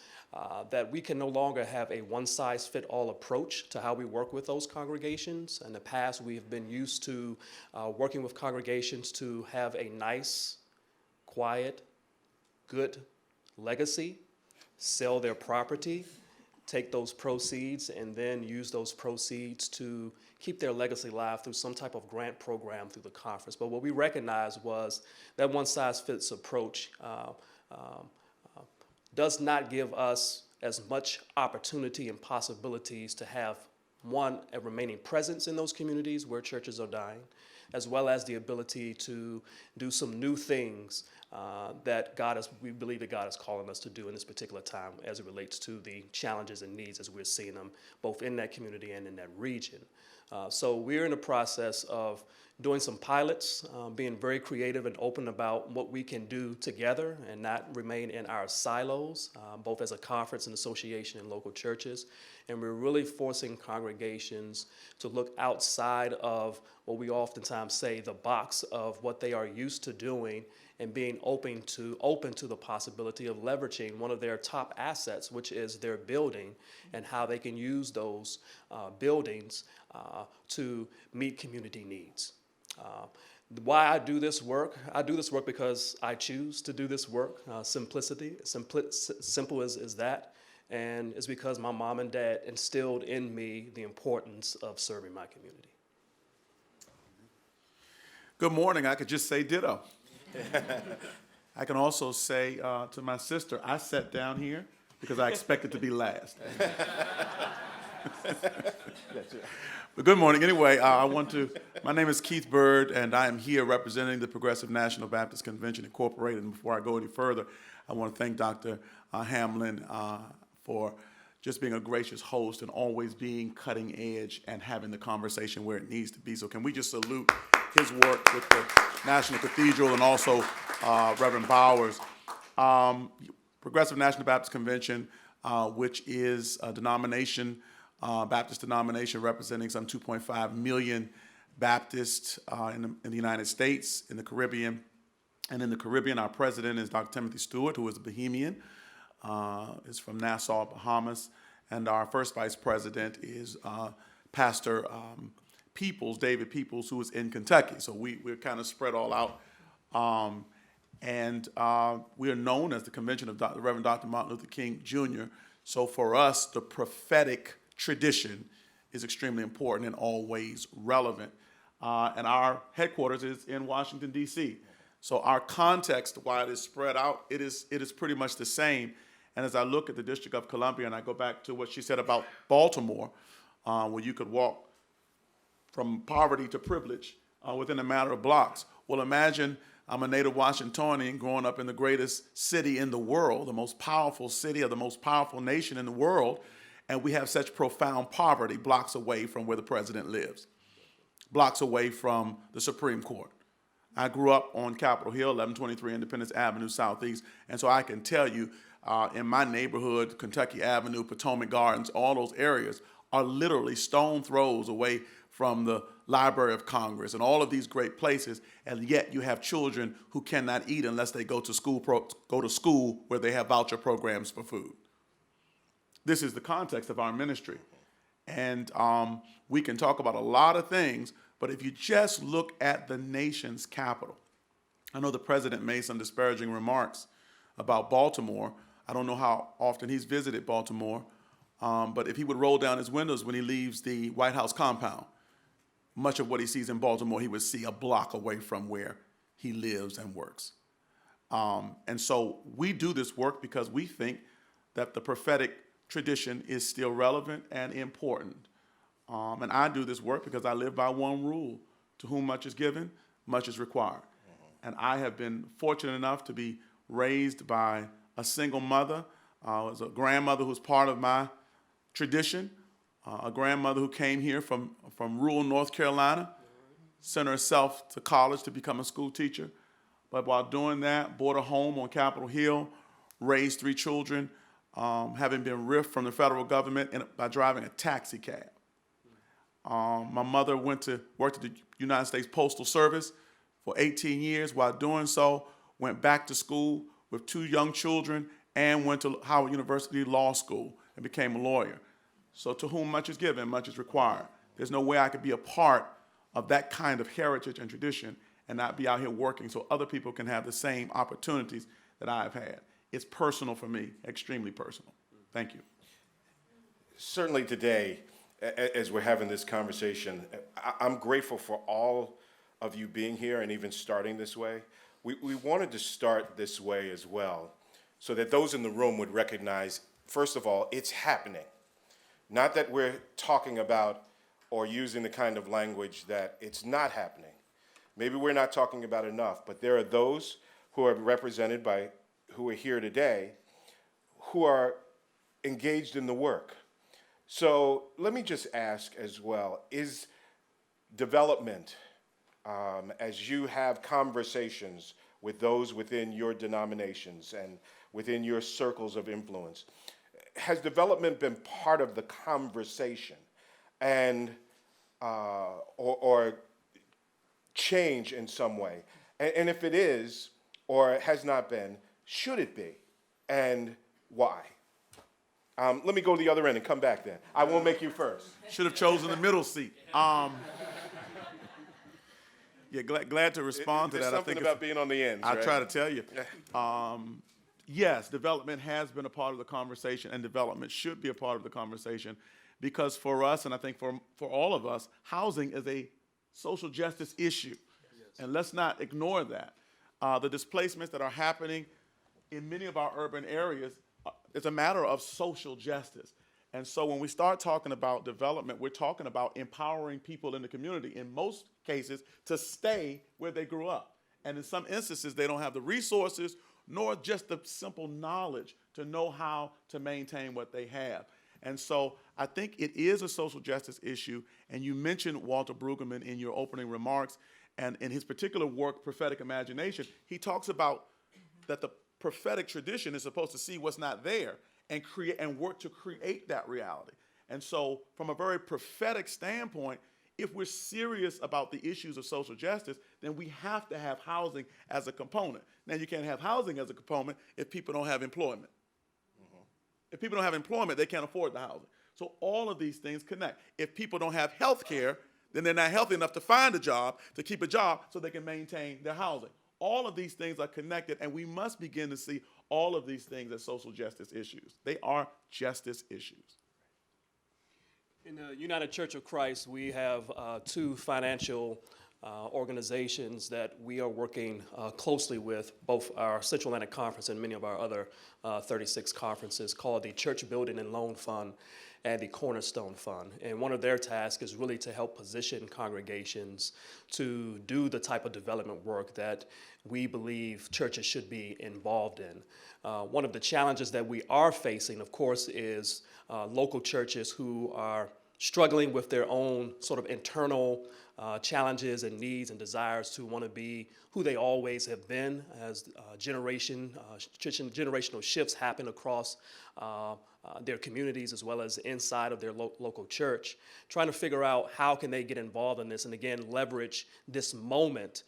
that we can no longer have a one-size-fit-all approach to how we work with those congregations. In the past, we've been used to working with congregations to have a nice, quiet, good legacy, sell their property, take those proceeds, and then use those proceeds to keep their legacy alive through some type of grant program through the conference. But what we recognized was that one-size-fits approach does not give us as much opportunity and possibilities to have, one, a remaining presence in those communities where churches are dying, as well as the ability to do some new things that we believe that God is calling us to do in this particular time as it relates to the challenges and needs as we're seeing them both in that community and in that region. So we're in the process of doing some pilots, being very creative and open about what we can do together and not remain in our silos, both as a conference and association and local churches. And we're really forcing congregations to look outside of what we oftentimes say the box of what they are used to doing, and being open to the possibility of leveraging one of their top assets, which is their building, and how they can use those buildings to meet community needs. Why I do this work? I do this work because I choose to do this work. Simple as that. And it's because my mom and dad instilled in me the importance of serving my community. Good morning. I could just say ditto. I can also say to my sister, I sat down here because I expected to be last. But good morning. Anyway, my name is Keith Byrd, and I am here representing the Progressive National Baptist Convention Incorporated. And before I go any further, I want to thank Dr. Hamlin for just being a gracious host and always being cutting edge and having the conversation where it needs to be. So can we just salute his work with the National Cathedral and also Reverend Bowers. Progressive National Baptist Convention, which is a denomination, Baptist denomination representing some 2.5 million Baptists in the United States, in the Caribbean. And in the Caribbean, our president is Dr. Timothy Stewart, who is a Bahamian, is from Nassau, Bahamas. And our first vice president is Pastor Peoples, David Peoples, who is in Kentucky. So we're kind of spread all out. And we are known as the Convention of the Reverend Dr. Martin Luther King Jr. So for us, the prophetic tradition is extremely important and always relevant. And our headquarters is in Washington, D.C. So our context, while it is spread out, it is pretty much the same. And as I look at the District of Columbia, and I go back to what she said about Baltimore, where you could walk from poverty to privilege within a matter of blocks. Well, imagine I'm a native Washingtonian growing up in the greatest city in the world, the most powerful city of the most powerful nation in the world, and we have such profound poverty blocks away from where the president lives, blocks away from the Supreme Court. I grew up on Capitol Hill, 1123 Independence Avenue Southeast, and so I can tell you in my neighborhood, Kentucky Avenue, Potomac Gardens, all those areas are literally stone throws away from the Library of Congress and all of these great places, and yet you have children who cannot eat unless they go to school where they have voucher programs for food. This is the context of our ministry. And we can talk about a lot of things, but if you just look at the nation's capital, I know the president made some disparaging remarks about Baltimore. I don't know how often he's visited Baltimore, but if he would roll down his windows when he leaves the White House compound, much of what he sees in Baltimore, he would see a block away from where he lives and works. And so we do this work because we think that the prophetic tradition is still relevant and important. And I do this work because I live by one rule: to whom much is given, much is required. And I have been fortunate enough to be raised by a single mother. Was a grandmother who's part of my tradition, a grandmother who came here from rural North Carolina, sent herself to college to become a school teacher. But while doing that, bought a home on Capitol Hill, raised 3 children, having been ripped from the federal government by driving a taxi cab. My mother worked at the United States Postal Service for 18 years. While doing so, went back to school with 2 young children and went to Howard University Law School and became a lawyer. So to whom much is given, much is required. There's no way I could be a part of that kind of heritage and tradition and not be out here working so other people can have the same opportunities that I've had. It's personal for me, extremely personal. Thank you. Certainly today, as we're having this conversation, I'm grateful for all of you being here and even starting this way. We wanted to start this way as well so that those in the room would recognize, first of all, it's happening. Not that we're talking about or using the kind of language that it's not happening. Maybe we're not talking about enough, but there are those who are represented by, who are here today, who are engaged in the work. So let me just ask as well, is development, as you have conversations with those within your denominations and within your circles of influence, has development been part of the conversation and or change in some way? And if it is or has not been, should it be, and why? Let me go to the other end and come back then. I won't make you first. Should have chosen the middle seat. Yeah, glad to respond to that. There's something about being on the ends, I right? try to tell you. Yes, development has been a part of the conversation, and development should be a part of the conversation, because for us, and I think for all of us, housing is a social justice issue. Yes. And let's not ignore that. The displacements that are happening in many of our urban areas, it's a matter of social justice. And so when we start talking about development, we're talking about empowering people in the community, in most cases, to stay where they grew up. And in some instances, they don't have the resources nor just the simple knowledge to know how to maintain what they have. And so I think it is a social justice issue. And you mentioned Walter Brueggemann in your opening remarks, and in his particular work, Prophetic Imagination, he talks about that the prophetic tradition is supposed to see what's not there and create and work to create that reality. And so from a very prophetic standpoint, if we're serious about the issues of social justice, then we have to have housing as a component. Now, you can't have housing as a component if people don't have employment. Mm-hmm. If people don't have employment, they can't afford the housing. So all of these things connect. If people don't have health care, then they're not healthy enough to find a job, to keep a job, so they can maintain their housing. All of these things are connected, and we must begin to see all of these things as social justice issues. They are justice issues. In the United Church of Christ, we have two financial organizations that we are working closely with, both our Central Atlantic Conference and many of our other 36 conferences, called the Church Building and Loan Fund and the Cornerstone Fund. And one of their tasks is really to help position congregations to do the type of development work that we believe churches should be involved in. One of the challenges that we are facing, of course, is local churches who are struggling with their own sort of internal challenges and needs and desires to want to be who they always have been as generational shifts happen across their communities as well as inside of their local church, trying to figure out how can they get involved in this and again leverage this moment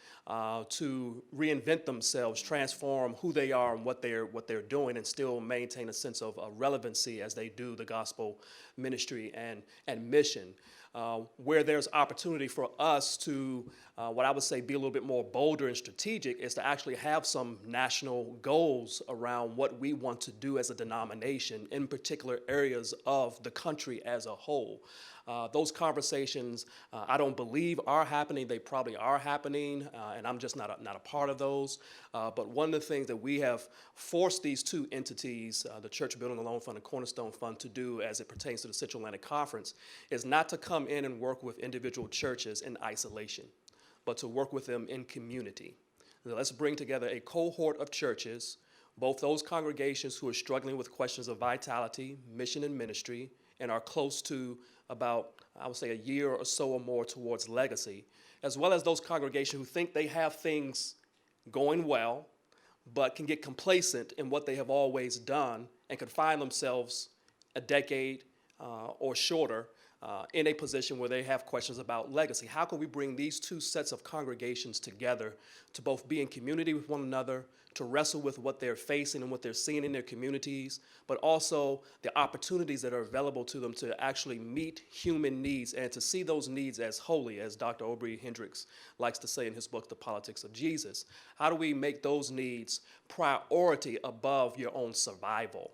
to reinvent themselves, transform who they are and what they're doing, and still maintain a sense of relevancy as they do the gospel ministry and mission. Where there's opportunity for us to, what I would say, be a little bit more bolder and strategic is to actually have some national goals around what we want to do as a denomination in particular areas of the country as a whole. Those conversations, I don't believe are happening. They probably are happening, and I'm just not a part of those. But one of the things that we have forced these two entities, the Church Building and Loan Fund and Cornerstone Fund, to do as it pertains to the Central Atlantic Conference is not to come in and work with individual churches in isolation, but to work with them in community. Let's bring together a cohort of churches, both those congregations who are struggling with questions of vitality, mission, and ministry, and are close to about, I would say, a year or so or more towards legacy, as well as those congregations who think they have things going well, but can get complacent in what they have always done and could find themselves a decade or shorter in a position where they have questions about legacy. How can we bring these two sets of congregations together to both be in community with one another, to wrestle with what they're facing and what they're seeing in their communities, but also the opportunities that are available to them to actually meet human needs and to see those needs as holy, as Dr. Aubrey Hendricks likes to say in his book, The Politics of Jesus. How do we make those needs priority above your own survival?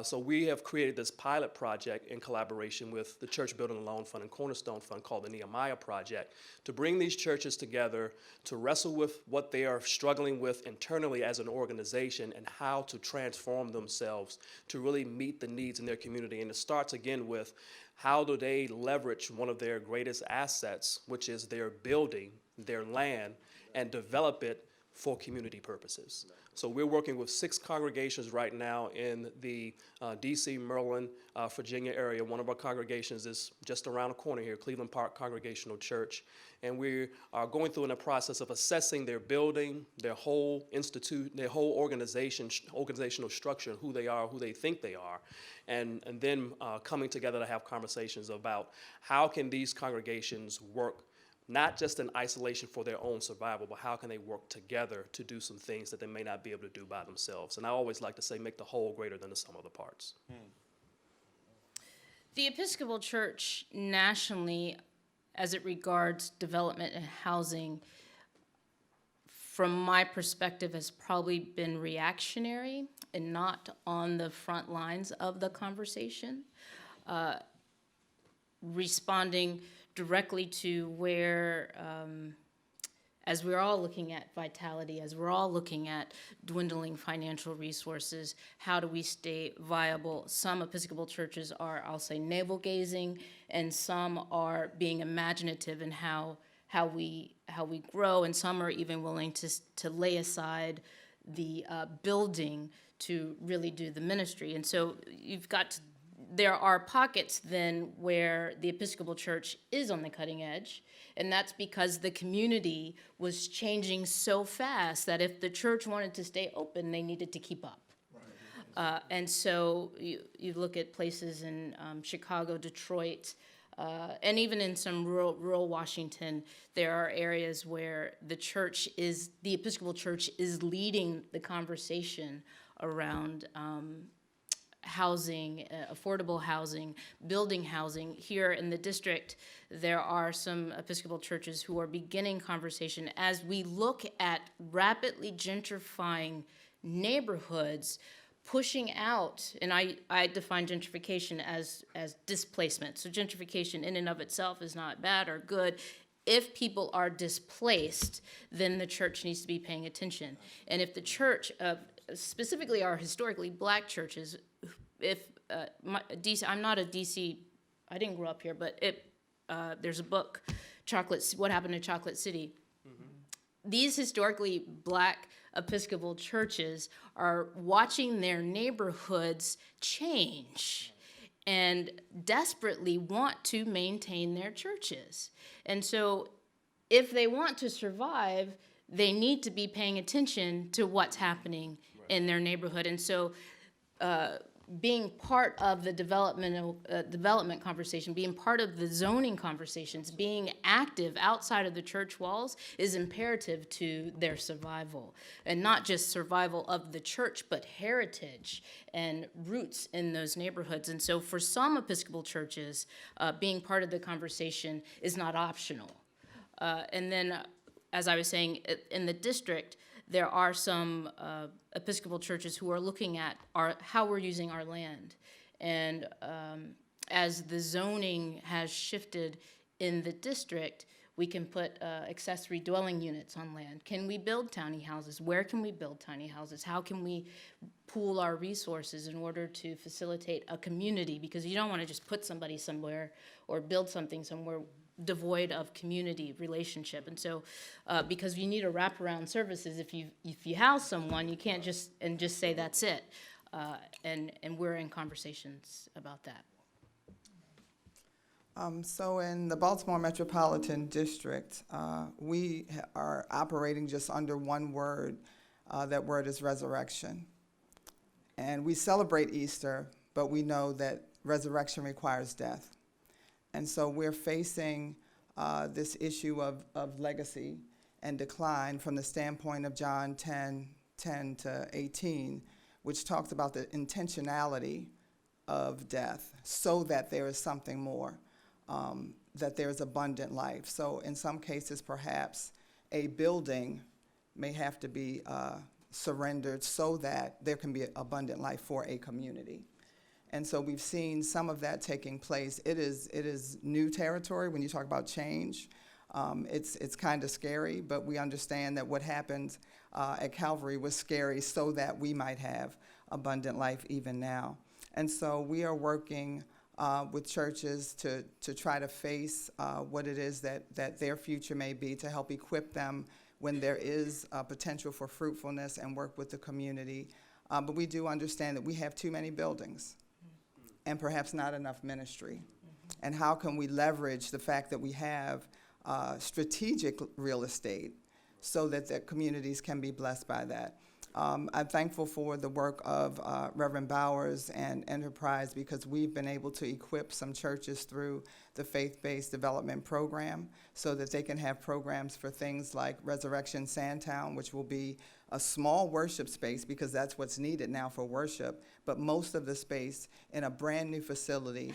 So we have created this pilot project in collaboration with the Church Building and Loan Fund and Cornerstone Fund called the Nehemiah Project to bring these churches together to wrestle with what they are struggling with internally as an organization and how to transform themselves to really meet the needs in their community. And it starts again with how do they leverage one of their greatest assets, which is their building, their land, and develop it for community purposes. So we're working with 6 congregations right now in the D.C., Maryland, Virginia area. One of our congregations is just around the corner here, Cleveland Park Congregational Church. And we are going through in the process of assessing their building, their whole institute, their whole organizational structure, who they are, who they think they are, and then coming together to have conversations about how can these congregations work not just in isolation for their own survival, but how can they work together to do some things that they may not be able to do by themselves. And I always like to say, make the whole greater than the sum of the parts. The Episcopal Church nationally, as it regards development and housing, from my perspective, has probably been reactionary and not on the front lines of the conversation, responding directly to where, as we're all looking at vitality, as we're all looking at dwindling financial resources, how do we stay viable? Some Episcopal churches are, I'll say, navel-gazing, and some are being imaginative in how we grow, and some are even willing to lay aside the building to really do the ministry. And so there are pockets then where the Episcopal Church is on the cutting edge, and that's because the community was changing so fast that if the church wanted to stay open, they needed to keep up. And so you look at places in Chicago, Detroit, and even in some rural Washington, there are areas where the Episcopal Church is leading the conversation around housing, affordable housing, building housing. Here in the district, there are some Episcopal churches who are beginning conversation as we look at rapidly gentrifying neighborhoods, pushing out, and I define gentrification as displacement. So gentrification in and of itself is not bad or good. If people are displaced, then the church needs to be paying attention. And if the church, specifically our historically black churches, I'm not a DC, I didn't grow up here, but there's a book, What Happened to Chocolate City. These historically black Episcopal churches are watching their neighborhoods change and desperately want to maintain their churches. And so if they want to survive, they need to be paying attention to what's happening in their neighborhood. And so being part of the development conversation, being part of the zoning conversations, being active outside of the church walls is imperative to their survival. And not just survival of the church, but heritage and roots in those neighborhoods. And so for some Episcopal churches, being part of the conversation is not optional. And then, as I was saying, in the district, there are some Episcopal churches who are looking at how we're using our land. And as the zoning has shifted in the district, we can put accessory dwelling units on land. Can we build tiny houses? Where can we build tiny houses? How can we pool our resources in order to facilitate a community? Because you don't want to just put somebody somewhere or build something somewhere devoid of community relationship. And so because you need a wraparound services, if you house someone, you can't just say that's it. And we're in conversations about that. So in the Baltimore Metropolitan District, we are operating just under one word. That word is resurrection. And we celebrate Easter, but we know that resurrection requires death. And so we're facing this issue of legacy and decline from the standpoint of John 10 to 18, which talks about the intentionality of death so that there is something more, that there is abundant life. So in some cases, perhaps a building may have to be surrendered so that there can be abundant life for a community. And so we've seen some of that taking place. It is new territory when you talk about change. It's kind of scary, but we understand that what happened at Calvary was scary so that we might have abundant life even now. And so we are working with churches to try to face what it is that their future may be, to help equip them when there is potential for fruitfulness, and work with the community. But we do understand that we have too many buildings and perhaps not enough ministry. And how can we leverage the fact that we have strategic real estate so that the communities can be blessed by that? I'm thankful for the work of Reverend Bowers and Enterprise, because we've been able to equip some churches through the faith-based development program so that they can have programs for things like Resurrection Sandtown, which will be a small worship space because that's what's needed now for worship, but most of the space in a brand new facility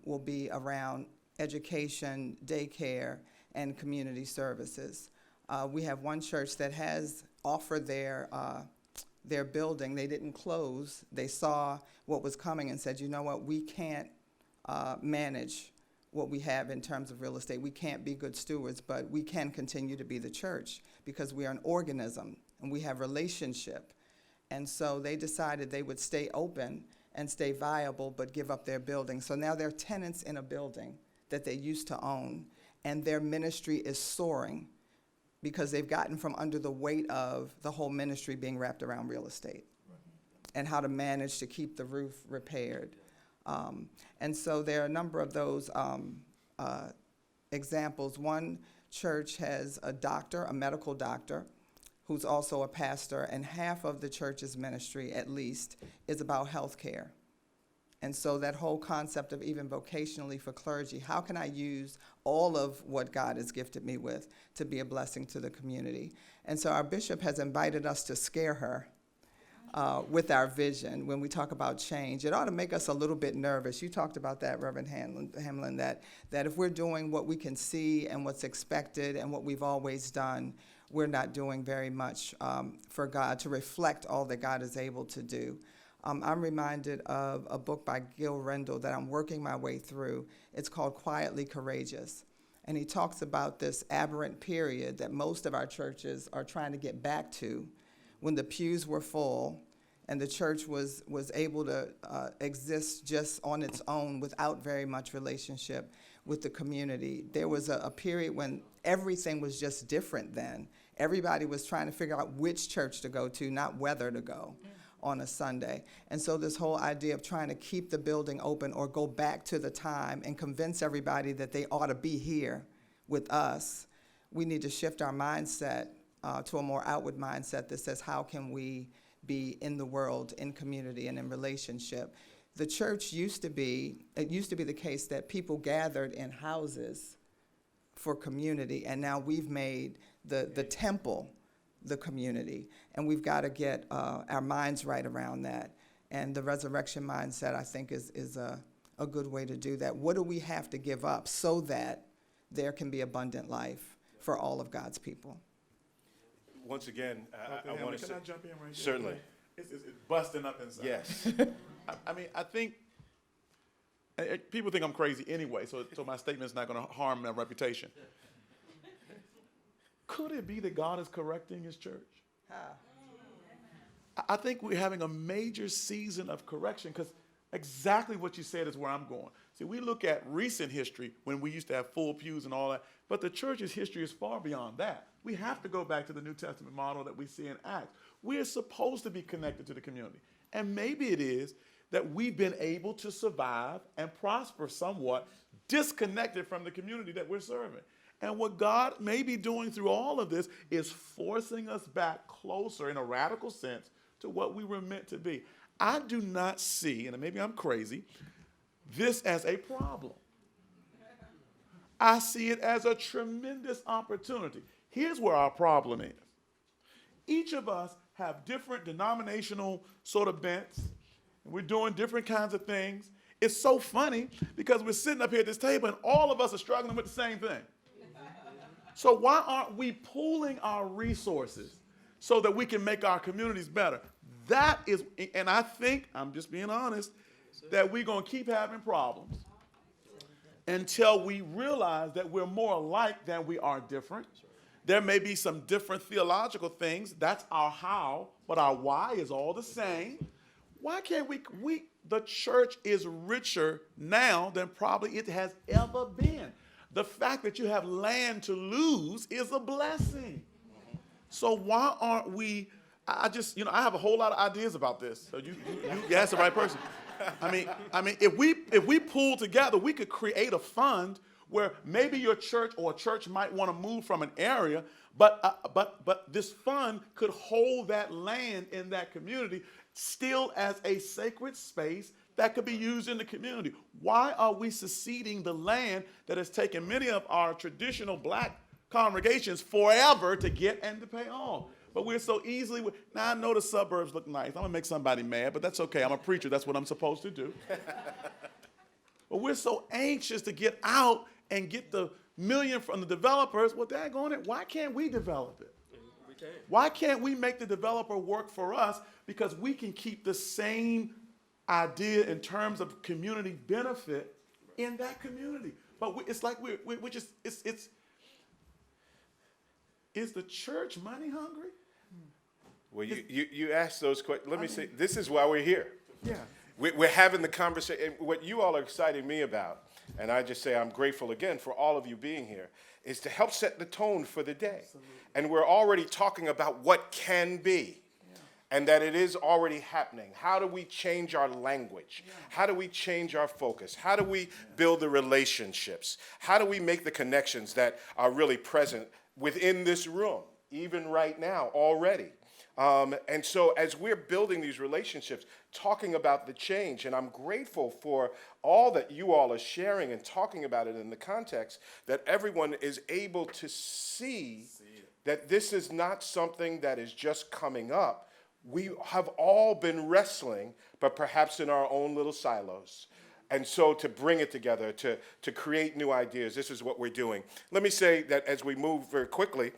will be around education, daycare, and community services. We have one church that has offered their building. They didn't close. They saw what was coming and said, you know what, we can't manage what we have in terms of real estate. We can't be good stewards, but we can continue to be the church because we are an organism and we have relationship. And so they decided they would stay open and stay viable, but give up their building. So now they're tenants in a building that they used to own, and their ministry is soaring because they've gotten from under the weight of the whole ministry being wrapped around real estate and how to manage to keep the roof repaired. And so there are a number of those examples. One church has a doctor, a medical doctor, who's also a pastor, and half of the church's ministry, at least, is about health care. And so that whole concept of even vocationally for clergy, how can I use all of what God has gifted me with to be a blessing to the community? And so our bishop has invited us to scare her with our vision when we talk about change. It ought to make us a little bit nervous. You talked about that, Reverend Hamlin, that if we're doing what we can see and what's expected and what we've always done, we're not doing very much for God to reflect all that God is able to do. I'm reminded of a book by Gil Rendell that I'm working my way through. It's called Quietly Courageous. And he talks about this aberrant period that most of our churches are trying to get back to, when the pews were full and the church was able to exist just on its own without very much relationship with the community. There was a period when everything was just different then. Everybody was trying to figure out which church to go to, not whether to go on a Sunday. And so this whole idea of trying to keep the building open or go back to the time and convince everybody that they ought to be here with us, we need to shift our mindset to a more outward mindset that says, how can we be in the world, in community, and in relationship? The church used to be the case that people gathered in houses for community, and now we've made the temple the community, and we've got to get our minds right around that. And the resurrection mindset, I think, is a good way to do that. What do we have to give up so that there can be abundant life for all of God's people? Once again, I want to say, can I jump in right there? Certainly. It's busting up inside. Yes. I mean, I think people think I'm crazy anyway, so my statement's not going to harm my reputation. Could it be that God is correcting his church? I think we're having a major season of correction, because exactly what you said is where I'm going. See, we look at recent history when we used to have full pews and all that, but the church's history is far beyond that. We have to go back to the New Testament model that we see in Acts. We are supposed to be connected to the community. And maybe it is that we've been able to survive and prosper somewhat disconnected from the community that we're serving. And what God may be doing through all of this is forcing us back closer in a radical sense to what we were meant to be. I do not see, and maybe I'm crazy, this as a problem. I see it as a tremendous opportunity. Here's where our problem is. Each of us have different denominational sort of bents, and we're doing different kinds of things. It's so funny because we're sitting up here at this table and all of us are struggling with the same thing. So why aren't we pooling our resources so that we can make our communities better? That is, and I think, I'm just being honest, that we're going to keep having problems until we realize that we're more alike than we are different. There may be some different theological things. That's our how, but our why is all the same. Why can't the church is richer now than probably it has ever been. The fact that you have land to lose is a blessing. So why aren't we, I have a whole lot of ideas about this. So you asked the right person. I mean, if we pull together, we could create a fund where maybe your church or a church might want to move from an area, but this fund could hold that land in that community still as a sacred space that could be used in the community. Why are we seceding the land that has taken many of our traditional black congregations forever to get and to pay off? But we're so easily, now I know the suburbs look nice. I'm going to make somebody mad, but that's okay. I'm a preacher. That's what I'm supposed to do. But we're so anxious to get out and get the million from the developers. Well, daggone it, why can't we develop it? We can. Why can't we make the developer work for us? Because we can keep the same idea in terms of community benefit in that community. But it's like we're just, is the church money hungry? Well, you asked those questions. Let me say, this is why we're here. Yeah. We're having the conversation. What you all are exciting me about, and I just say I'm grateful again for all of you being here, is to help set the tone for the day. Absolutely. And we're already talking about what can be. And that it is already happening. How do we change our language? How do we change our focus? How do we build the relationships? How do we make the connections that are really present within this room, even right now, already? And so as we're building these relationships, talking about the change, and I'm grateful for all that you all are sharing and talking about it in the context that everyone is able to see that this is not something that is just coming up. We have all been wrestling, but perhaps in our own little silos. And so to bring it together, to create new ideas, this is what we're doing. Let me say that as we move very quickly,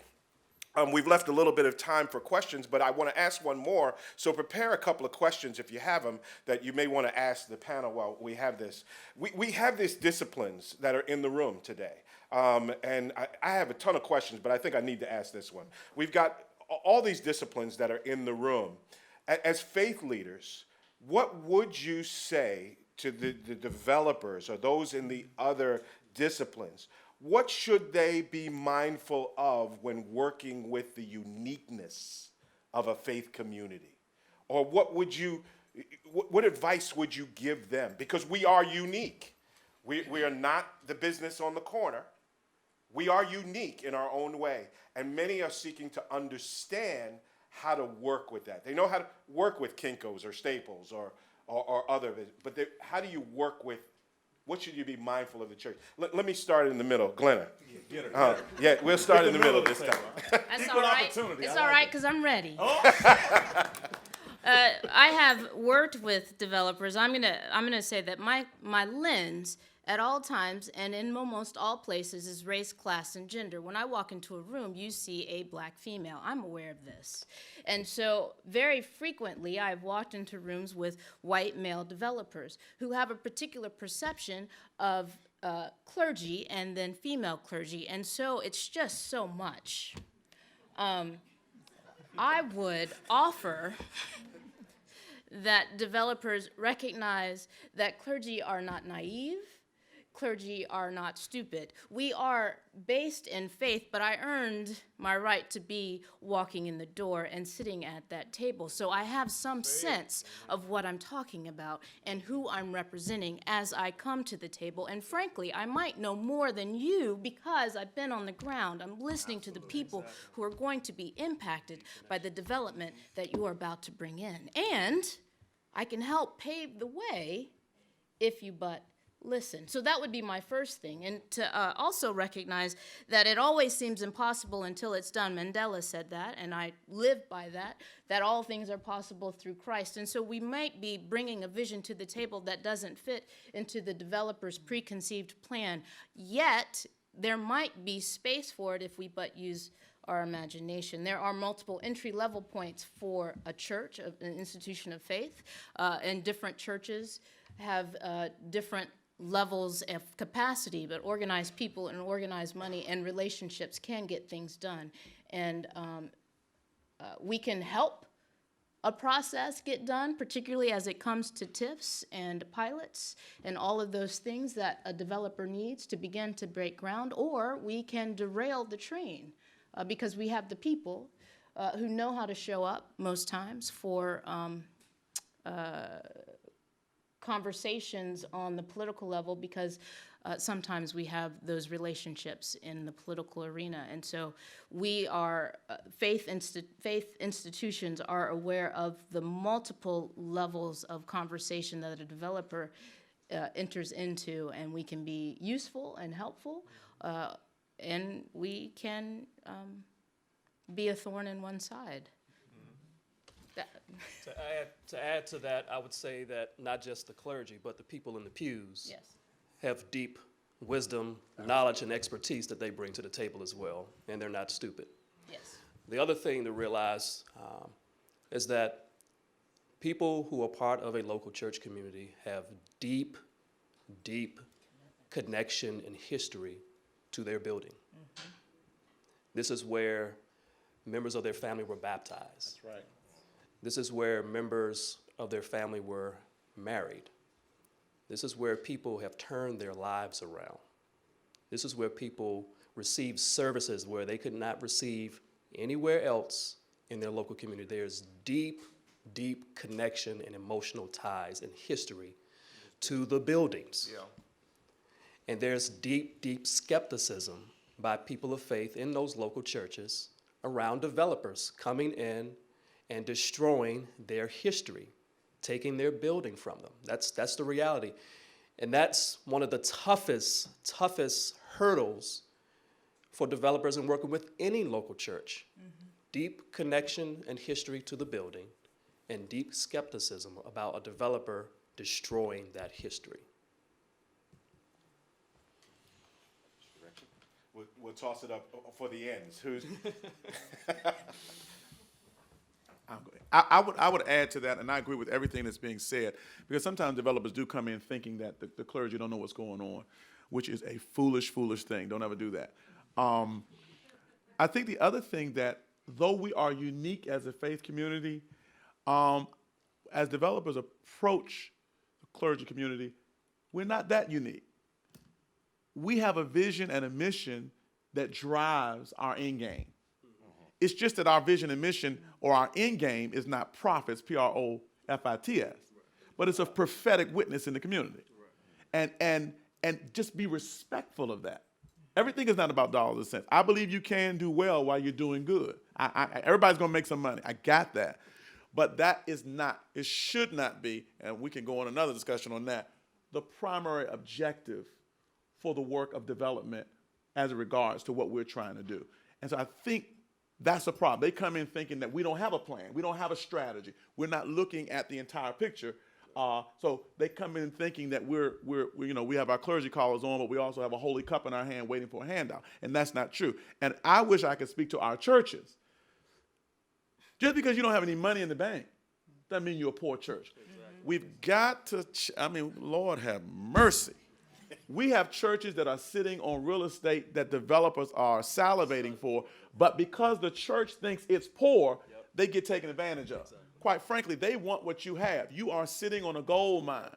We've left a little bit of time for questions, but I want to ask one more. So prepare a couple of questions, if you have them, that you may want to ask the panel while we have this. We have these disciplines that are in the room today. And I have a ton of questions, but I think I need to ask this one. We've got all these disciplines that are in the room. As faith leaders, what would you say to the developers or those in the other disciplines? What should they be mindful of when working with the uniqueness of a faith community? Or what advice would you give them? Because we are unique. We are not the business on the corner. We are unique in our own way. And many are seeking to understand how to work with that. They know how to work with Kinko's or Staples or other, but how do you work with, what should you be mindful of the church? Let me start in the middle. Glenna. Yeah, we'll start in the middle this time. That's all right. It's all right because I'm ready. I have worked with developers. I'm gonna say that my lens at all times and in almost all places is race, class, and gender. When I walk into a room, you see a black female. I'm aware of this. And so very frequently, I've walked into rooms with white male developers who have a particular perception of clergy and then female clergy. And so it's just so much. I would offer that developers recognize that clergy are not naive, clergy are not stupid. We are based in faith, but I earned my right to be walking in the door and sitting at that table. So I have some sense of what I'm talking about and who I'm representing as I come to the table. And frankly, I might know more than you because I've been on the ground. I'm listening to the people who are going to be impacted by the development that you are about to bring in. And I can help pave the way if you but listen. So that would be my first thing. And to also recognize that it always seems impossible until it's done. Mandela said that, and I live by that all things are possible through Christ. And so we might be bringing a vision to the table that doesn't fit into the developer's preconceived plan. Yet, there might be space for it if we but use our imagination. There are multiple entry-level points for a church, an institution of faith, and different churches have different levels of capacity, but organized people and organized money and relationships can get things done. And we can help a process get done, particularly as it comes to TIFs and pilots and all of those things that a developer needs to begin to break ground, or we can derail the train because we have the people who know how to show up most times for conversations on the political level because sometimes we have those relationships in the political arena. And so we are, faith institutions are aware of the multiple levels of conversation that a developer enters into, and we can be useful and helpful, and we can be a thorn in one side. To add to that, I would say that not just the clergy, but the people in the pews Yes. have deep wisdom, knowledge, and expertise that they bring to the table as well, and they're not stupid. Yes. The other thing to realize is that people who are part of a local church community have deep, deep connection and history to their building. Mm-hmm. This is where members of their family were baptized. That's right. This is where members of their family were married. This is where people have turned their lives around. This is where people receive services where they could not receive anywhere else in their local community. There's deep, deep connection and emotional ties and history to the buildings. Yeah. And there's deep, deep skepticism by people of faith in those local churches around developers coming in and destroying their history, taking their building from them. That's the reality. And that's one of the toughest hurdles for developers in working with any local church. Mm-hmm. Deep connection and history to the building, and deep skepticism about a developer destroying that history. we'll toss it up for the ends. Who's? I would add to that, and I agree with everything that's being said, because sometimes developers do come in thinking that the clergy don't know what's going on, which is a foolish thing. Don't ever do that. I think the other thing that, though we are unique as a faith community, as developers approach the clergy community, we're not that unique. We have a vision and a mission that drives our end game. It's just that our vision and mission, or our end game, is not profits, Profits, but it's a prophetic witness in the community. And just be respectful of that. Everything is not about dollars and cents. I believe you can do well while you're doing good. Everybody's going to make some money. I got that. But that is not, it should not be, and we can go on another discussion on that, the primary objective for the work of development as it regards to what we're trying to do. And so I think that's a problem. They come in thinking that we don't have a plan. We don't have a strategy. We're not looking at the entire picture. So they come in thinking that we have our clergy collars on, but we also have a holy cup in our hand waiting for a handout. And that's not true. And I wish I could speak to our churches. Just because you don't have any money in the bank doesn't mean you're a poor church. Exactly. We've got to, Lord have mercy. We have churches that are sitting on real estate that developers are salivating for, but because the church thinks it's poor, they get taken advantage of. Exactly. Quite frankly, they want what you have. You are sitting on a gold mine.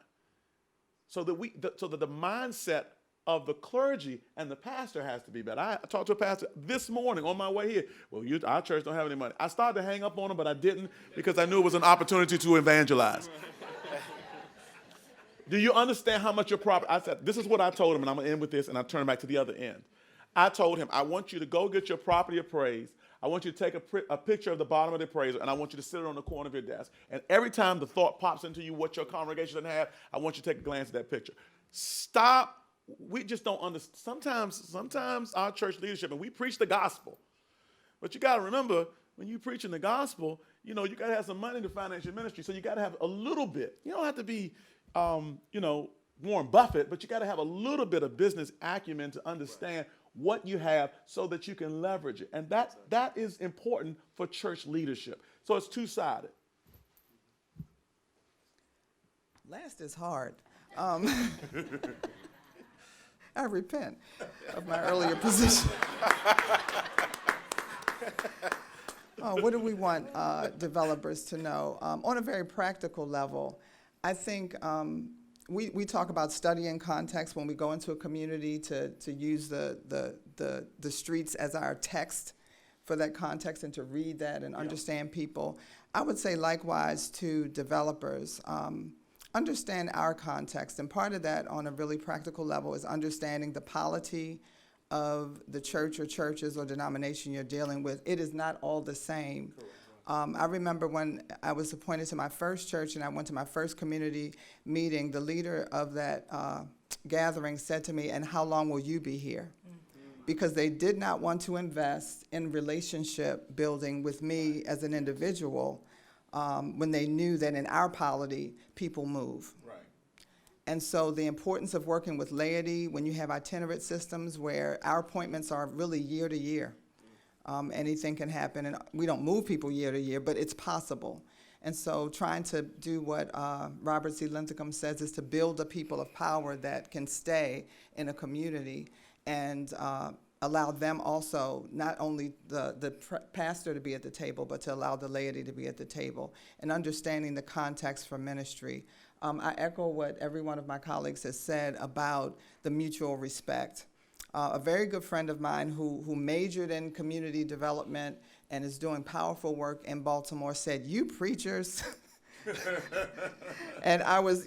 So that the mindset of the clergy and the pastor has to be better. I talked to a pastor this morning on my way here. Well, our church don't have any money. I started to hang up on him, but I didn't, because I knew it was an opportunity to evangelize. Do you understand how much your property? I said, this is what I told him, and I'm going to end with this, and I'll turn back to the other end. I told him, I want you to go get your property appraised. I want you to take a picture of the bottom of the appraisal, and I want you to sit it on the corner of your desk. And every time the thought pops into you what your congregation doesn't have, I want you to take a glance at that picture. Stop. We just don't understand. Sometimes our church leadership, and we preach the gospel, but you got to remember, when you're preaching the gospel, you got to have some money to finance your ministry, so you got to have a little bit. You don't have to be Warren Buffett, but you got to have a little bit of business acumen to understand what you have so that you can leverage it. And that is important for church leadership. So it's two-sided. Last is hard. I repent of my earlier position. What do we want developers to know? On a very practical level, I think we talk about studying context when we go into a community to use the streets as our text for that context and to read that and understand people. I would say likewise to developers, understand our context. And part of that on a really practical level is understanding the polity of the church or churches or denomination you're dealing with. It is not all the same. I remember when I was appointed to my first church and I went to my first community meeting, the leader of that gathering said to me, "And how long will you be here?" Because they did not want to invest in relationship building with me as an individual when they knew that in our polity, people move. Right. And so the importance of working with laity when you have itinerant systems where our appointments are really year to year. Anything can happen, and we don't move people year to year, but it's possible. And so trying to do what Robert C. Linthicum says is to build a people of power that can stay in a community and allow them also, not only the pastor to be at the table, but to allow the laity to be at the table, and understanding the context for ministry. I echo what every one of my colleagues has said about the mutual respect. A very good friend of mine who majored in community development and is doing powerful work in Baltimore said, "You preachers," and I was,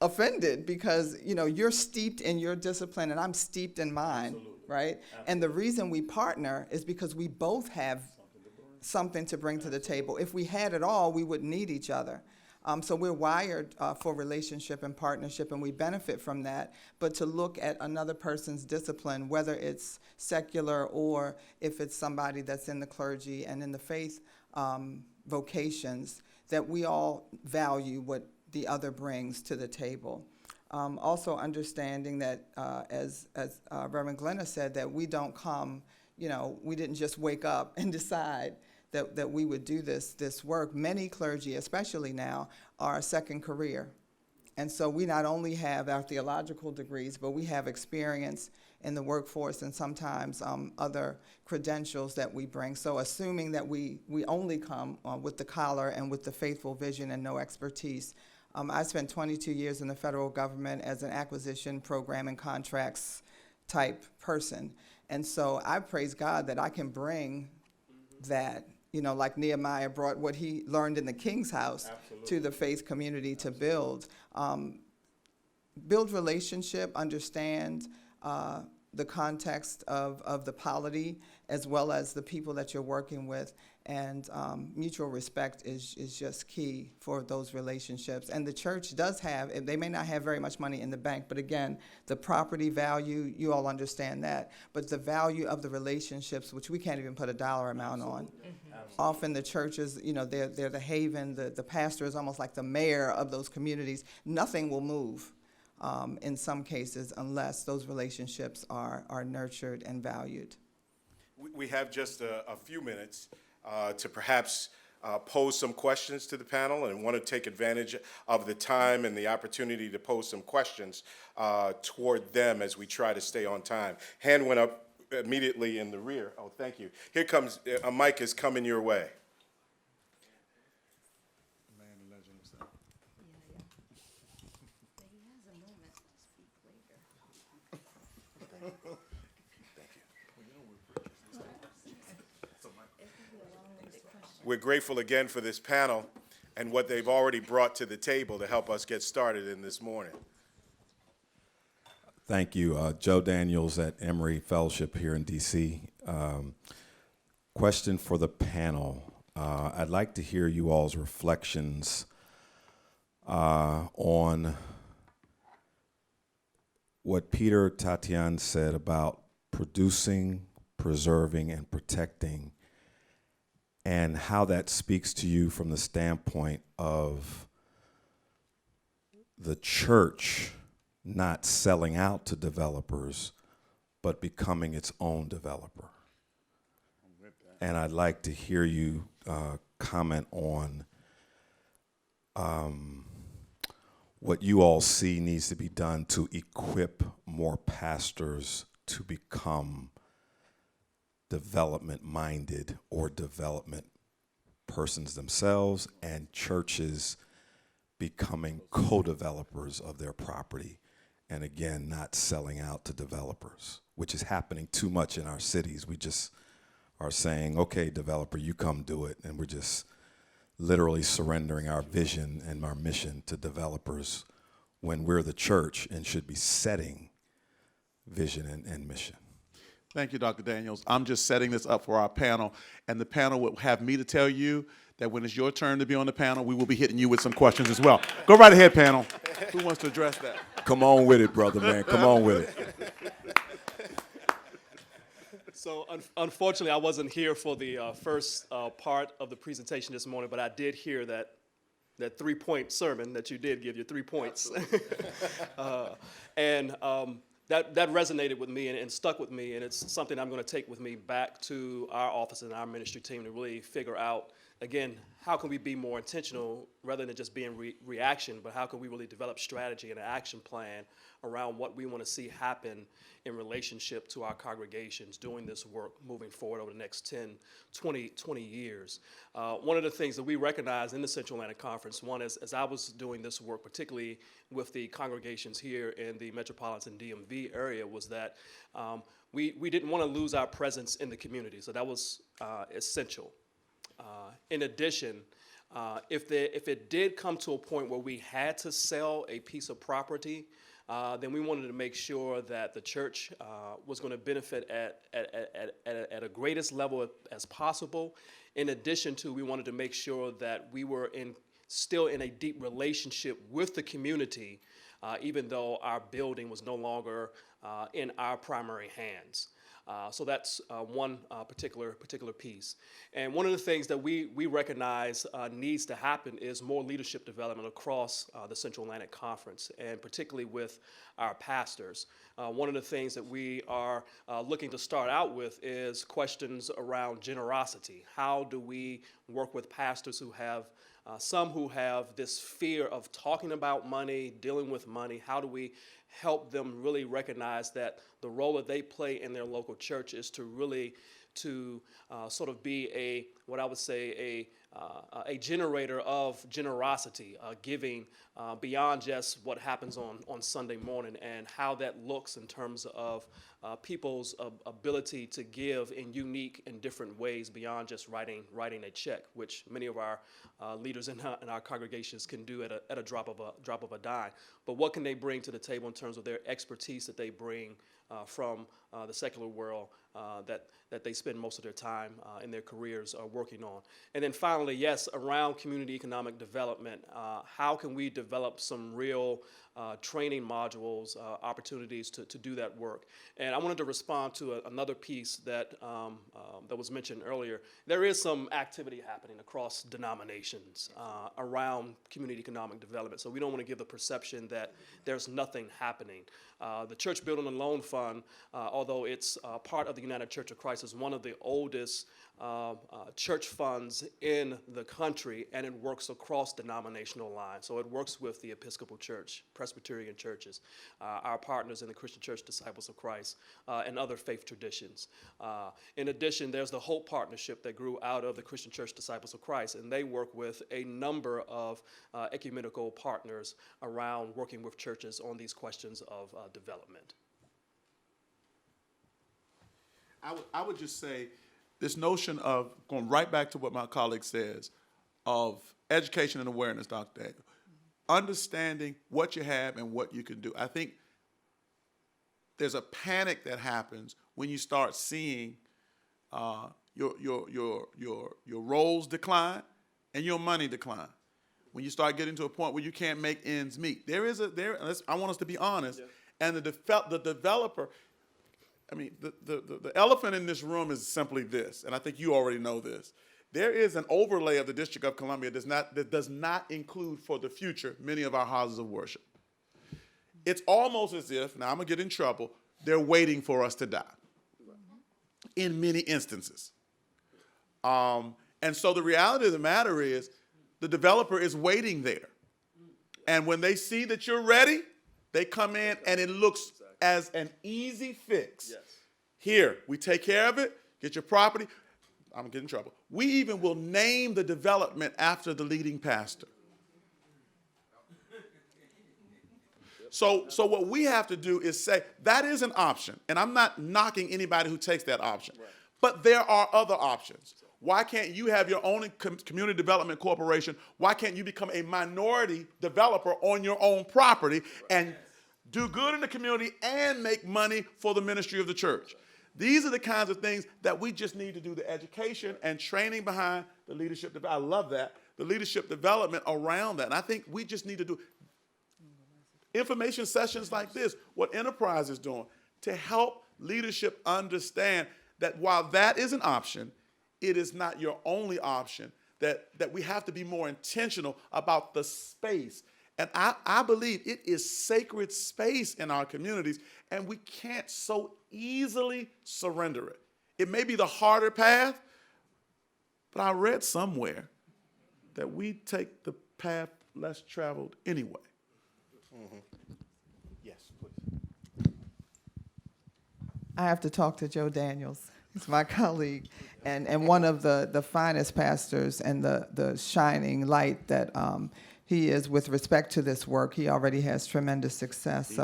offended because, you're steeped in your discipline and I'm steeped in mine, absolutely, right? Absolutely. And the reason we partner is because we both have something to bring to the table. If we had it all, we wouldn't need each other. So we're wired for relationship and partnership, and we benefit from that. But to look at another person's discipline, whether it's secular or if it's somebody that's in the clergy and in the faith vocations, that we all value what the other brings to the table. Also understanding that, as Reverend Glenna said, that we don't come, we didn't just wake up and decide that we would do this work. Many clergy, especially now, are a second career. And so we not only have our theological degrees, but we have experience in the workforce and sometimes other credentials that we bring. So assuming that we only come with the collar and with the faithful vision and no expertise. I spent 22 years in the federal government as an acquisition, program, and contracts type person. And so I praise God that I can bring that, like Nehemiah brought what he learned in the king's house to the faith community to build relationship, understand the context of the polity as well as the people that you're working with, and mutual respect is just key for those relationships. And the church does have, they may not have very much money in the bank, but again, the property value, you all understand that, but the value of the relationships, which we can't even put a dollar amount on. Often the churches, they're the haven, the pastor is almost like the mayor of those communities. Nothing will move in some cases unless those relationships are nurtured and valued. We have just a few minutes to perhaps pose some questions to the panel, and want to take advantage of the time and the opportunity to pose some questions toward them as we try to stay on time. Hand went up immediately in the rear. Oh, thank you. Here comes, a mic is coming your way. We're grateful again for this panel and what they've already brought to the table to help us get started in this morning. Thank you. Joe Daniels at Emory Fellowship here in D.C. Question for the panel. I'd like to hear you all's reflections on what Peter Tatian said about producing, preserving, and protecting, and how that speaks to you from the standpoint of the church not selling out to developers, but becoming its own developer. And I'd like to hear you comment on what you all see needs to be done to equip more pastors to become development-minded or development persons themselves, and churches becoming co-developers of their property, and again, not selling out to developers, which is happening too much in our cities. We just are saying, okay, developer, you come do it, and we're just literally surrendering our vision and our mission to developers when we're the church and should be setting vision and mission. Thank you, Dr. Daniels. I'm just setting this up for our panel, and the panel will have me to tell you that when it's your turn to be on the panel, we will be hitting you with some questions as well. Go right ahead, panel. Who wants to address that? Come on with it, brother, man. Come on with it. So unfortunately, I wasn't here for the first part of the presentation this morning, but I did hear that 3-point sermon that you did give, your 3 points. That resonated with me and stuck with me, and it's something I'm going to take with me back to our office and our ministry team to really figure out, again, how can we be more intentional rather than just being reaction, but how can we really develop strategy and an action plan around what we want to see happen in relationship to our congregations doing this work moving forward over the next 10, 20 years. One of the things that we recognize in the Central Atlantic Conference, one is, as I was doing this work, particularly with the congregations here in the Metropolitan DMV area, was that we didn't want to lose our presence in the community, so that was essential. In addition, if it did come to a point where we had to sell a piece of property, then we wanted to make sure that the church was going to benefit at a greatest level as possible. In addition to, we wanted to make sure that we were still in a deep relationship with the community, even though our building was no longer in our primary hands. So that's one particular piece. And one of the things that we recognize needs to happen is more leadership development across the Central Atlantic Conference, and particularly with our pastors. One of the things that we are looking to start out with is questions around generosity. How do we work with pastors who have some who have this fear of talking about money, dealing with money? How do we help them really recognize that the role that they play in their local church is to really sort of be what I would say a generator of generosity, giving beyond just what happens on Sunday morning, and how that looks in terms of people's ability to give in unique and different ways beyond just writing a check, which many of our leaders in our congregations can do at a drop of a dime. But what can they bring to the table in terms of their expertise that they bring from the secular world that they spend most of their time in their careers working on? And then finally, yes, around community economic development, how can we develop some real training modules, opportunities to do that work? And I wanted to respond to another piece that was mentioned earlier. There is some activity happening across denominations around community economic development, so we don't want to give the perception that there's nothing happening. The Church Building and Loan Fund, although it's part of the United Church of Christ, is one of the oldest church funds in the country, and it works across denominational lines. So it works with the Episcopal Church, Presbyterian churches, our partners in the Christian Church Disciples of Christ, and other faith traditions. In addition, there's the Hope Partnership that grew out of the Christian Church Disciples of Christ, and they work with a number of ecumenical partners around working with churches on these questions of development. I would just say this notion of, going right back to what my colleague says, of education and awareness, Dr. Daniel, understanding what you have and what you can do. I think there's a panic that happens when you start seeing your roles decline and your money decline. When you start getting to a point where you can't make ends meet. I want us to be honest, and the developer, I mean, the elephant in this room is simply this, and I think you already know this. There is an overlay of the District of Columbia that does not include for the future many of our houses of worship. It's almost as if, now I'm going to get in trouble, they're waiting for us to die in many instances. And so the reality of the matter is the developer is waiting there. And when they see that you're ready, they come in and it looks as an easy fix. Yes. Here, we take care of it, get your property. I'm getting in trouble. We even will name the development after the leading pastor. So what we have to do is say, that is an option. And I'm not knocking anybody who takes that option. Right. But there are other options. Why can't you have your own community development corporation? Why can't you become a minority developer on your own property and do good in the community and make money for the ministry of the church? These are the kinds of things that we just need to do, the education and training behind the leadership. I love that, the leadership development around that. And I think we just need to do information sessions like this, what Enterprise is doing, to help leadership understand that while that is an option, it is not your only option, that we have to be more intentional about the space. And I believe it is sacred space in our communities, and we can't so easily surrender it. It may be the harder path, but I read somewhere that we take the path less traveled anyway. Mm-hmm. Yes, please. I have to talk to Joe Daniels. He's my colleague and one of the finest pastors and the shining light that he is with respect to this work. He already has tremendous success.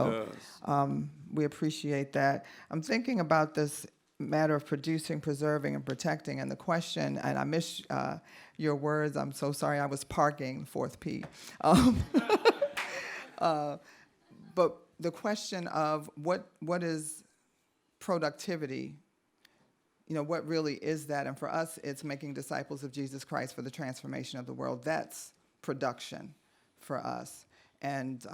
We appreciate that. I'm thinking about this matter of producing, preserving, and protecting, and the question, and I miss your words. I'm so sorry. I was parking 4th P. But the question of what is productivity, what really is that? And for us, it's making disciples of Jesus Christ for the transformation of the world. That's production for us. And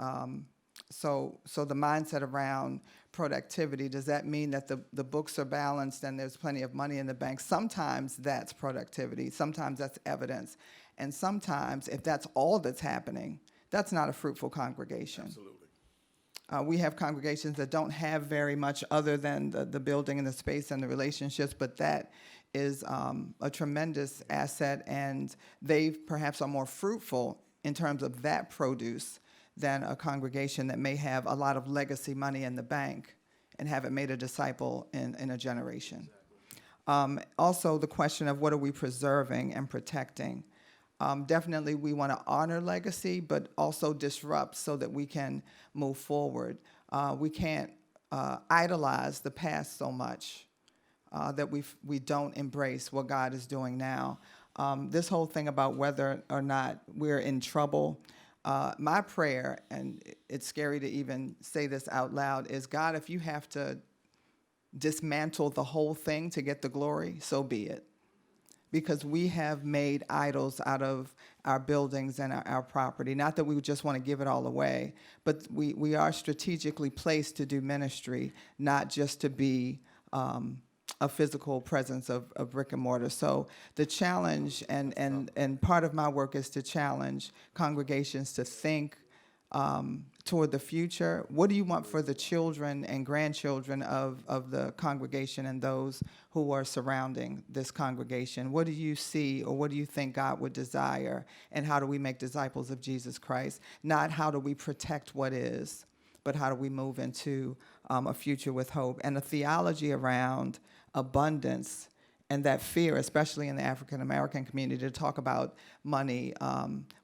So the mindset around productivity, does that mean that the books are balanced and there's plenty of money in the bank? Sometimes that's productivity. Sometimes that's evidence. And sometimes, if that's all that's happening, that's not a fruitful congregation. Absolutely. We have congregations that don't have very much other than the building and the space and the relationships, but that is a tremendous asset, and they perhaps are more fruitful in terms of that produce than a congregation that may have a lot of legacy money in the bank and haven't made a disciple in a generation. Also, the question of what are we preserving and protecting. Definitely we want to honor legacy, but also disrupt so that we can move forward. We can't idolize the past so much that we don't embrace what God is doing now. This whole thing about whether or not we're in trouble, my prayer, and it's scary to even say this out loud, is God, if you have to dismantle the whole thing to get the glory, so be it. Because we have made idols out of our buildings and our property. Not that we just want to give it all away, but we are strategically placed to do ministry, not just to be a physical presence of brick and mortar. So the challenge, and part of my work is to challenge congregations to think toward the future. What do you want for the children and grandchildren of the congregation and those who are surrounding this congregation? What do you see, or what do you think God would desire? And how do we make disciples of Jesus Christ? Not how do we protect what is, but how do we move into a future with hope? And a theology around abundance and that fear, especially in the African-American community, to talk about money,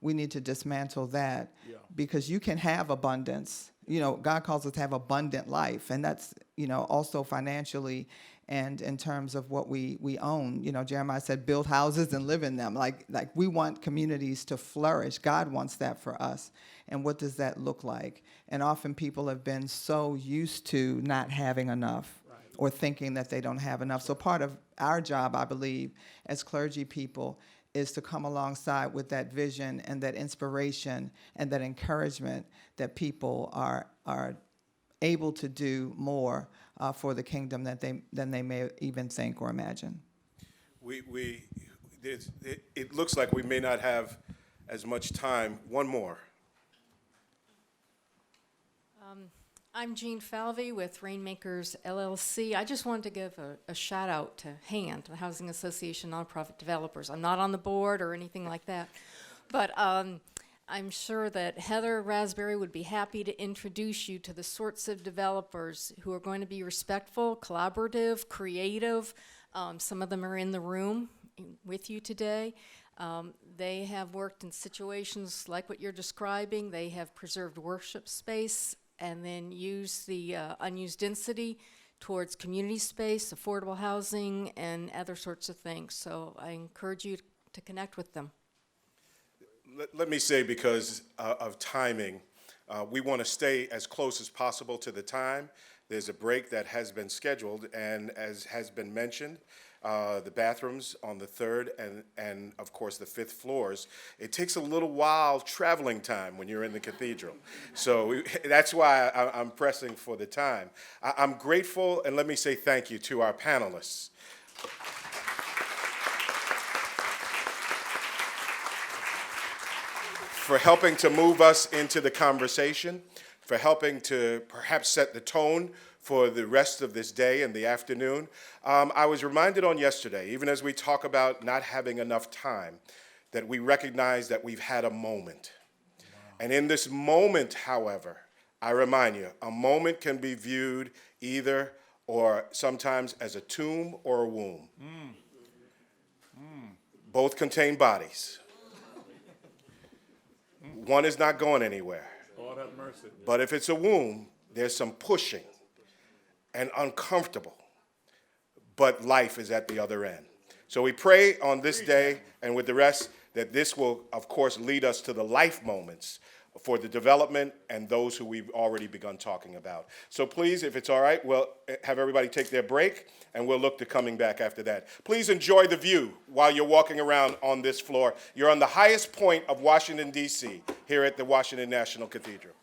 we need to dismantle that. Yeah. Because you can have abundance. You know, God calls us to have abundant life, and that's, you know, also financially and in terms of what we own. You know, Jeremiah said, build houses and live in them. Like we want communities to flourish. God wants that for us. And what does that look like? And often people have been so used to not having enough, or thinking that they don't have enough. So part of our job, I believe, as clergy people, is to come alongside with that vision and that inspiration and that encouragement that people are able to do more for the kingdom than they may even think or imagine. It looks like we may not have as much time. One more. I'm Jean Falvey with Rainmakers LLC. I just wanted to give a shout out to HAND, the Housing Association Nonprofit Developers. I'm not on the board or anything like that, but I'm sure that Heather Raspberry would be happy to introduce you to the sorts of developers who are going to be respectful, collaborative, creative. Some of them are in the room with you today. They have worked in situations like what you're describing. They have preserved worship space and then use the unused density towards community space, affordable housing, and other sorts of things. So I encourage you to connect with them. Let me say, because of timing, we want to stay as close as possible to the time. There's a break that has been scheduled, and as has been mentioned, the bathrooms on the third and of course the fifth floors, it takes a little while traveling time when you're in the cathedral. So that's why I'm pressing for the time. I'm grateful, and let me say thank you to our panelists. For helping to move us into the conversation, for helping to perhaps set the tone for the rest of this day and the afternoon. I was reminded on yesterday, even as we talk about not having enough time, that we recognize that we've had a moment. Wow. And in this moment, however, I remind you, a moment can be viewed either or sometimes as a tomb or a womb. Both contain bodies. One is not going anywhere. Lord have mercy. But if it's a womb, there's some pushing and uncomfortable, but life is at the other end. So we pray on this day and with the rest that this will, of course, lead us to the life moments for the development and those who we've already begun talking about. So please, if it's all right, we'll have everybody take their break, and we'll look to coming back after that. Please enjoy the view while you're walking around on this floor. You're on the highest point of Washington, D.C., here at the Washington National Cathedral.